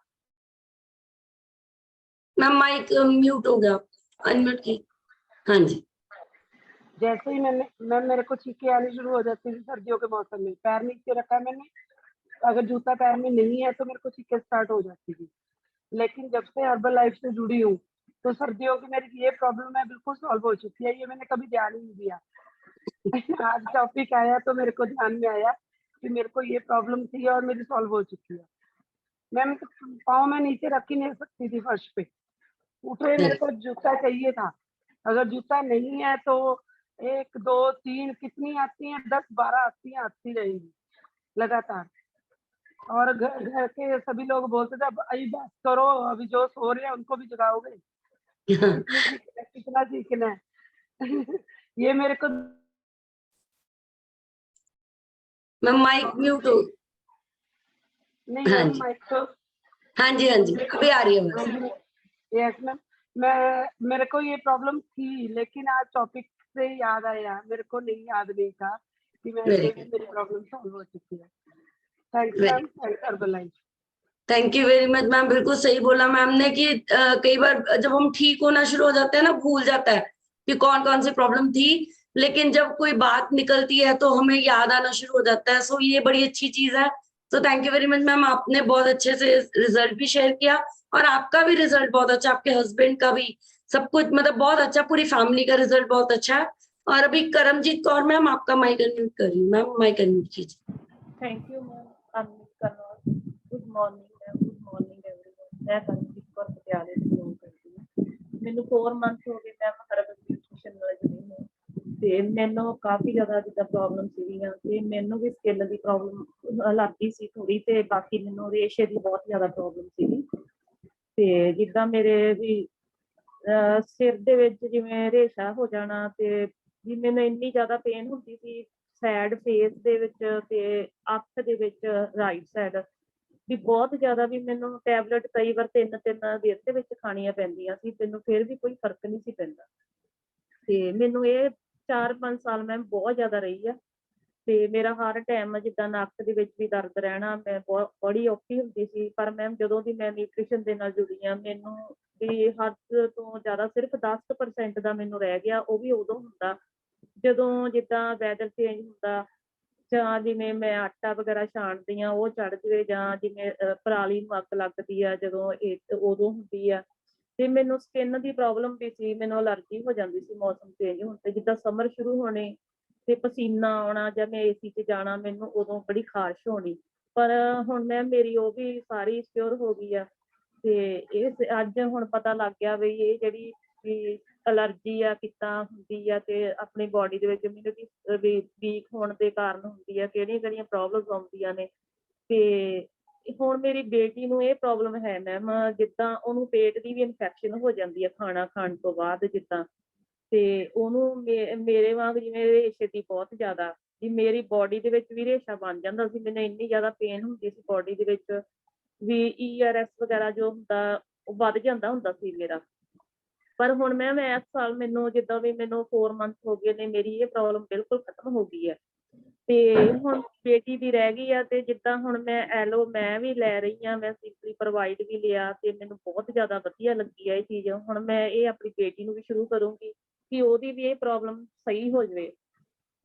Speaker 1: मैम माइक म्यूट हो गया, अनम्यूट की। हाँ जी,
Speaker 7: जैसे ही मेरे को छींके आनी शुरू हो जाती थी सर्दियों के मौसम में, पैर नीचे रखा मैंने, अगर जूता पैर में नहीं है तो मेरे को छींके स्टार्ट हो जाती थी। लेकिन जब से हर्बल लाइफ से जुड़ी हूँ तो सर्दियों की मेरी ये प्रॉब्लम है बिल्कुल सॉल्व हो चुकी है। ये मैंने कभी ध्यान ही नहीं दिया आज टॉपिक आया तो मेरे को ध्यान में आया कि मेरे को ये प्रॉब्लम थी और मेरी सॉल्व हो चुकी है। मैम पाँव में नीचे रख ही नहीं सकती थी फर्श पे, उठे मेरे को जूता चाहिए था। अगर जूता नहीं है तो 1 2 3 कितनी आती हैं, 10 12 आती रहेंगी लगातार। और घर के सभी लोग बोलते थे अभी बस करो, अभी जो सो रहे हैं उनको भी जगाओगे, कितना सीखना है ये मेरे को।
Speaker 1: मैम माइक म्यूट हो।
Speaker 7: नहीं
Speaker 1: हाँ
Speaker 7: मैम
Speaker 1: जी,
Speaker 7: माइक तो
Speaker 1: हाँ जी, हाँ जी, अभी आ रही है आवाज।
Speaker 7: यस मैम, मेरे को ये प्रॉब्लम थी लेकिन आज टॉपिक से याद आया, मेरे को नहीं याद नहीं था कि मैं
Speaker 1: Very
Speaker 7: ये भी मेरी प्रॉब्लम सॉल्व हो चुकी है। Thanks ma'am, thanks Herbalife.
Speaker 1: Thank you very much ma'am, बिल्कुल सही बोला मैम ने कि कई बार जब हम ठीक होना शुरू हो जाते हैं ना, भूल जाता है कि कौन कौन सी प्रॉब्लम थी, लेकिन जब कोई बात निकलती है तो हमें याद आना शुरू हो जाता है। सो ये बड़ी अच्छी चीज है। तो thank you very much ma'am, आपने बहुत अच्छे से रिजल्ट भी शेयर किया और आपका भी रिजल्ट बहुत अच्छा, आपके हस्बैंड का भी, सब कुछ मतलब बहुत अच्छा, पूरी फैमिली का रिजल्ट बहुत अच्छा है। और अभी करमजीत कौर मैम आपका माइक अनम्यूट कर रही हूँ। मैम माइक अनम्यूट कीजिए।
Speaker 8: थैंक यू मैम, अनम्यूट करना। Good morning ma'am, good morning everyone. मैं करमजीत कौर पटियाले से बिलोंग करती हूँ। ਮੈਨੂੰ 4 ਮੰਥ ਹੋ ਗਏ ਮੈਮ ਹਰਬਲ ਨਿਊਟ੍ਰੀਸ਼ਨ ਨਾਲ ਜੁੜੀ ਨੂੰ, ਤੇ ਮੈਨੂੰ ਕਾਫੀ ਜ਼ਿਆਦਾ ਜਿੱਦਾਂ ਪ੍ਰੋਬਲਮ ਸੀਗੀਆਂ ਤੇ ਮੈਨੂੰ ਵੀ ਸਕਿਨ ਦੀ ਪ੍ਰੋਬਲਮ ਲੱਗਦੀ ਸੀ ਥੋੜੀ, ਤੇ ਬਾਕੀ ਮੈਨੂੰ ਰੇਸ਼ੇ ਦੀ ਬਹੁਤ ਜ਼ਿਆਦਾ ਪ੍ਰੋਬਲਮ ਸੀਗੀ। ਤੇ ਜਿੱਦਾਂ ਮੇਰੇ ਵੀ ਸਿਰ ਦੇ ਵਿੱਚ ਜਿਵੇਂ ਰੇਸ਼ਾ ਹੋ ਜਾਣਾ, ਤੇ ਵੀ ਮੈਨੂੰ ਇੰਨੀ ਜ਼ਿਆਦਾ ਪੇਨ ਹੁੰਦੀ ਸੀ ਸਾਈਡ ਫੇਸ ਦੇ ਵਿੱਚ ਤੇ ਅੱਖ ਦੇ ਵਿੱਚ ਰਾਈਟ ਸਾਈਡ ਵੀ ਬਹੁਤ ਜ਼ਿਆਦਾ, ਵੀ ਮੈਨੂੰ ਟੈਬਲੇਟ ਕਈ ਵਾਰ 3 ਦਿਨ ਦੇ ਵਿੱਚ ਖਾਣੀਆਂ ਪੈਂਦੀਆਂ ਸੀ, ਮੈਨੂੰ ਫਿਰ ਵੀ ਕੋਈ ਫਰਕ ਨਹੀਂ ਸੀ ਪੈਂਦਾ। ਤੇ ਮੈਨੂੰ ਇਹ 4-5 ਸਾਲ ਮੈਮ ਬਹੁਤ ਜ਼ਿਆਦਾ ਰਹੀ ਆ। ਤੇ ਮੇਰਾ ਹਰ ਟਾਈਮ ਜਿੱਦਾਂ ਨੱਕ ਦੇ ਵਿੱਚ ਵੀ ਦਰਦ ਰਹਿਣਾ, ਮੈਂ ਬੜੀ ਔਖੀ ਹੁੰਦੀ ਸੀ। ਪਰ ਮੈਮ ਜਦੋਂ ਦੀ ਮੈਂ ਨਿਊਟ੍ਰੀਸ਼ਨ ਦੇ ਨਾਲ ਜੁੜੀ ਆ, ਮੈਨੂੰ ਵੀ ਹੱਦ ਤੋਂ ਜ਼ਿਆਦਾ ਸਿਰਫ 10% ਦਾ ਮੈਨੂੰ ਰਹਿ ਗਿਆ। ਉਹ ਵੀ ਉਦੋਂ ਹੁੰਦਾ ਜਦੋਂ ਜਿੱਦਾਂ ਵੈਦਰ ਚੇਂਜ ਹੁੰਦਾ, ਜਾਂ ਜਿਵੇਂ ਮੈਂ ਆਟਾ ਵਗੈਰਾ ਛਾਣਦੀ ਆ ਉਹ ਚੜ ਜਾਵੇ, ਜਾਂ ਜਿਵੇਂ ਪਰਾਲੀ ਨੂੰ ਅੱਗ ਲੱਗਦੀ ਆ ਜਦੋਂ ਉਦੋਂ ਹੁੰਦੀ ਆ। ਤੇ ਮੈਨੂੰ ਸਕਿਨ ਦੀ ਪ੍ਰੋਬਲਮ ਵੀ ਸੀ, ਮੈਨੂੰ ਅਲਰਜੀ ਹੋ ਜਾਂਦੀ ਸੀ ਮੌਸਮ ਚੇਂਜ ਹੋਣ ਤੇ, ਜਿੱਦਾਂ ਸਮਰ ਸ਼ੁਰੂ ਹੋਣੇ ਤੇ ਪਸੀਨਾ ਆਉਣਾ ਜਾਂ ਮੈਂ ਏਸੀ 'ਚ ਜਾਣਾ, ਮੈਨੂੰ ਉਦੋਂ ਬੜੀ ਖਾਰਿਸ਼ ਹੋਣੀ। ਪਰ ਹੁਣ ਮੈਂ ਮੇਰੀ ਉਹ ਵੀ ਸਾਰੀ ਕਿਉਰ ਹੋ ਗਈ ਆ। ਤੇ ਇਹ ਅੱਜ ਹੁਣ ਪਤਾ ਲੱਗ ਗਿਆ ਵੀ ਇਹ ਜਿਹੜੀ ਵੀ ਅਲਰਜੀ ਆ ਕਿੱਦਾਂ ਹੁੰਦੀ ਆ ਤੇ ਆਪਣੀ ਬੋਡੀ ਦੇ ਵਿੱਚ ਇਮਿਊਨਿਟੀ ਵੀਕ ਹੋਣ ਦੇ ਕਾਰਨ ਹੁੰਦੀ ਆ, ਕਿਹੜੀਆਂ ਕਿਹੜੀਆਂ ਪ੍ਰੋਬਲਮਸ ਆਉਂਦੀਆਂ ਨੇ। ਤੇ ਹੁਣ ਮੇਰੀ ਬੇਟੀ ਨੂੰ ਇਹ ਪ੍ਰੋਬਲਮ ਹੈ ਮੈਮ, ਜਿੱਦਾਂ ਉਹਨੂੰ ਪੇਟ ਦੀ ਵੀ ਇਨਫੈਕਸ਼ਨ ਹੋ ਜਾਂਦੀ ਆ ਖਾਣਾ ਖਾਣ ਤੋਂ ਬਾਅਦ ਜਿੱਦਾਂ, ਤੇ ਉਹਨੂੰ ਮੇਰੇ ਵਾਂਗ ਜਿਵੇਂ ਰੇਸ਼ੇ ਦੀ ਬਹੁਤ ਜ਼ਿਆਦਾ, ਵੀ ਮੇਰੀ ਬੋਡੀ ਦੇ ਵਿੱਚ ਵੀ ਰੇਸ਼ਾ ਬਣ ਜਾਂਦਾ ਸੀ, ਮੈਨੂੰ ਇੰਨੀ ਜ਼ਿਆਦਾ ਪੇਨ ਹੁੰਦੀ ਸੀ ਬੋਡੀ ਦੇ ਵਿੱਚ ਵੀ ERS ਵਗੈਰਾ ਜੋ ਹੁੰਦਾ ਉਹ ਵੱਧ ਜਾਂਦਾ ਹੁੰਦਾ ਸੀ ਮੇਰਾ। ਪਰ ਹੁਣ ਮੈਮ ਇਸ ਸਾਲ ਮੈਨੂੰ ਜਿੱਦਾਂ ਵੀ ਮੈਨੂੰ 4 ਮੰਥ ਹੋ ਗਏ ਨੇ, ਮੇਰੀ ਇਹ ਪ੍ਰੋਬਲਮ ਬਿਲਕੁਲ ਖਤਮ ਹੋ ਗਈ ਹੈ। ਤੇ ਹੁਣ ਬੇਟੀ ਦੀ ਰਹਿ ਗਈ ਆ, ਤੇ ਜਿੱਦਾਂ ਹੁਣ ਮੈਂ ਐਲੋ ਮੈਂ ਵੀ ਲੈ ਰਹੀ ਹਾਂ, ਮੈਂ ਸਿੰਪਲੀ ਪ੍ਰੋਵਾਈਡ ਵੀ ਲਿਆ ਤੇ ਮੈਨੂੰ ਬਹੁਤ ਜ਼ਿਆਦਾ ਵਧੀਆ ਲੱਗੀ ਆ ਇਹ ਚੀਜ਼। ਹੁਣ ਮੈਂ ਇਹ ਆਪਣੀ ਬੇਟੀ ਨੂੰ ਵੀ ਸ਼ੁਰੂ ਕਰੂੰਗੀ ਕਿ ਉਹਦੀ ਵੀ ਇਹ ਪ੍ਰੋਬਲਮ ਸਹੀ ਹੋ ਜਾਵੇ।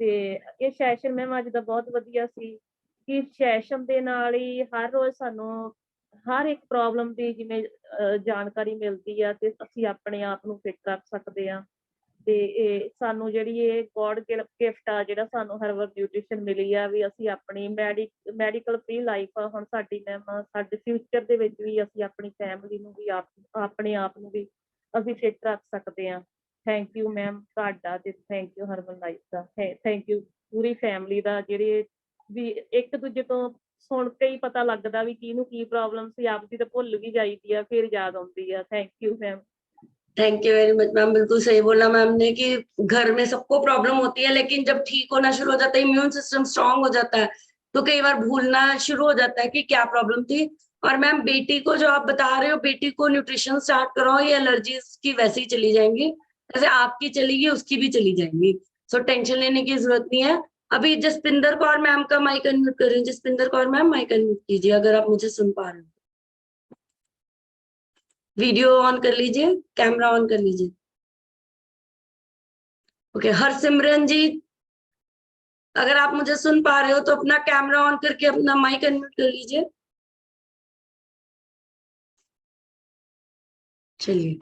Speaker 8: ਤੇ ਇਹ ਸੈਸ਼ਨ ਮੈਮ ਅੱਜ ਦਾ ਬਹੁਤ ਵਧੀਆ ਸੀ ਕਿ ਸੈਸ਼ਨ ਦੇ ਨਾਲ ਹੀ ਹਰ ਰੋਜ਼ ਸਾਨੂੰ ਹਰ ਇੱਕ ਪ੍ਰੋਬਲਮ ਦੀ ਜਿਵੇਂ ਜਾਣਕਾਰੀ ਮਿਲਦੀ ਆ ਤੇ ਅਸੀਂ ਆਪਣੇ ਆਪ ਨੂੰ ਫਿਟ ਕਰ ਸਕਦੇ ਹਾਂ। ਤੇ ਇਹ ਸਾਨੂੰ ਜਿਹੜੀ ਇਹ ਗੋਡ ਗਿਫਟ ਆ ਜਿਹੜਾ ਸਾਨੂੰ ਹਰਬਲ ਨਿਊਟ੍ਰੀਸ਼ਨ ਮਿਲੀ ਆ, ਵੀ ਅਸੀਂ ਆਪਣੀ ਮੈਡੀਕਲ ਫ੍ਰੀ ਲਾਈਫ ਆ ਹੁਣ ਸਾਡੀ ਮੈਮ, ਸਾਡੇ ਫਿਊਚਰ ਦੇ ਵਿੱਚ ਵੀ ਅਸੀਂ ਆਪਣੀ ਫੈਮਿਲੀ ਨੂੰ ਵੀ ਆਪਣੇ ਆਪ ਨੂੰ ਵੀ ਅਸੀਂ ਫਿਟ ਰੱਖ ਸਕਦੇ ਹਾਂ। ਥੈਂਕ ਯੂ ਮੈਮ ਤੁਹਾਡਾ, ਤੇ ਥੈਂਕ ਯੂ ਹਰਬਲ ਲਾਈਫ ਦਾ, ਥੈਂਕ ਯੂ ਪੂਰੀ ਫੈਮਿਲੀ ਦਾ, ਜਿਹੜੇ ਵੀ ਇੱਕ ਦੂਜੇ ਤੋਂ ਸੁਣ ਕੇ ਹੀ ਪਤਾ ਲੱਗਦਾ ਵੀ ਕਿਹਨੂੰ ਕੀ ਪ੍ਰੋਬਲਮ ਸੀ, ਆਪਦੀ ਤਾਂ ਭੁੱਲ ਵੀ ਜਾਈਦੀ ਆ ਫਿਰ याद आती है। Thank you ma'am.
Speaker 1: Thank you very much ma'am, बिल्कुल सही बोला मैम ने कि घर में सबको प्रॉब्लम होती है, लेकिन जब ठीक होना शुरू हो जाता है, इम्यून सिस्टम स्ट्रांग हो जाता है, तो कई बार भूलना शुरू हो जाता है कि क्या प्रॉब्लम थी। और मैम बेटी को जो आप बता रहे हो, बेटी को न्यूट्रिशन स्टार्ट कराओ, ये एलर्जीज की वैसे ही चली जाएंगी, जैसे आपकी चलेगी उसकी भी चली जाएंगी। सो टेंशन लेने की जरूरत नहीं है। अभी जसपिंदर कौर मैम का माइक अनम्यूट कर रही हूँ। Jaspinder Kaur ma'am mic unmute कीजिए अगर आप मुझे सुन पा रहे हो। वीडियो ऑन कर लीजिए, कैमरा ऑन कर लीजिए। ओके, हरसिमरन जी अगर आप मुझे सुन पा रहे हो तो अपना कैमरा ऑन करके अपना माइक अनम्यूट कर लीजिए। चलिए,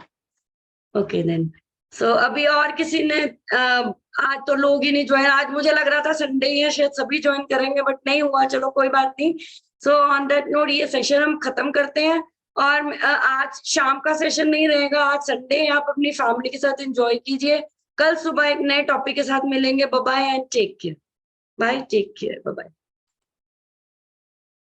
Speaker 1: ओके देन। सो अभी और किसी ने आज तो लोग ही नहीं ज्वाइन, आज मुझे लग रहा था संडे ही है शायद सभी ज्वाइन करेंगे, बट नहीं हुआ, चलो कोई बात नहीं। सो ऑन दैट नोट ये सेशन हम खत्म करते हैं। और आज शाम का सेशन नहीं रहेगा, आज संडे है, आप अपनी फैमिली के साथ एंजॉय कीजिए। कल सुबह एक नए टॉपिक के साथ मिलेंगे। Bye bye and take care. Bye, take care, bye bye.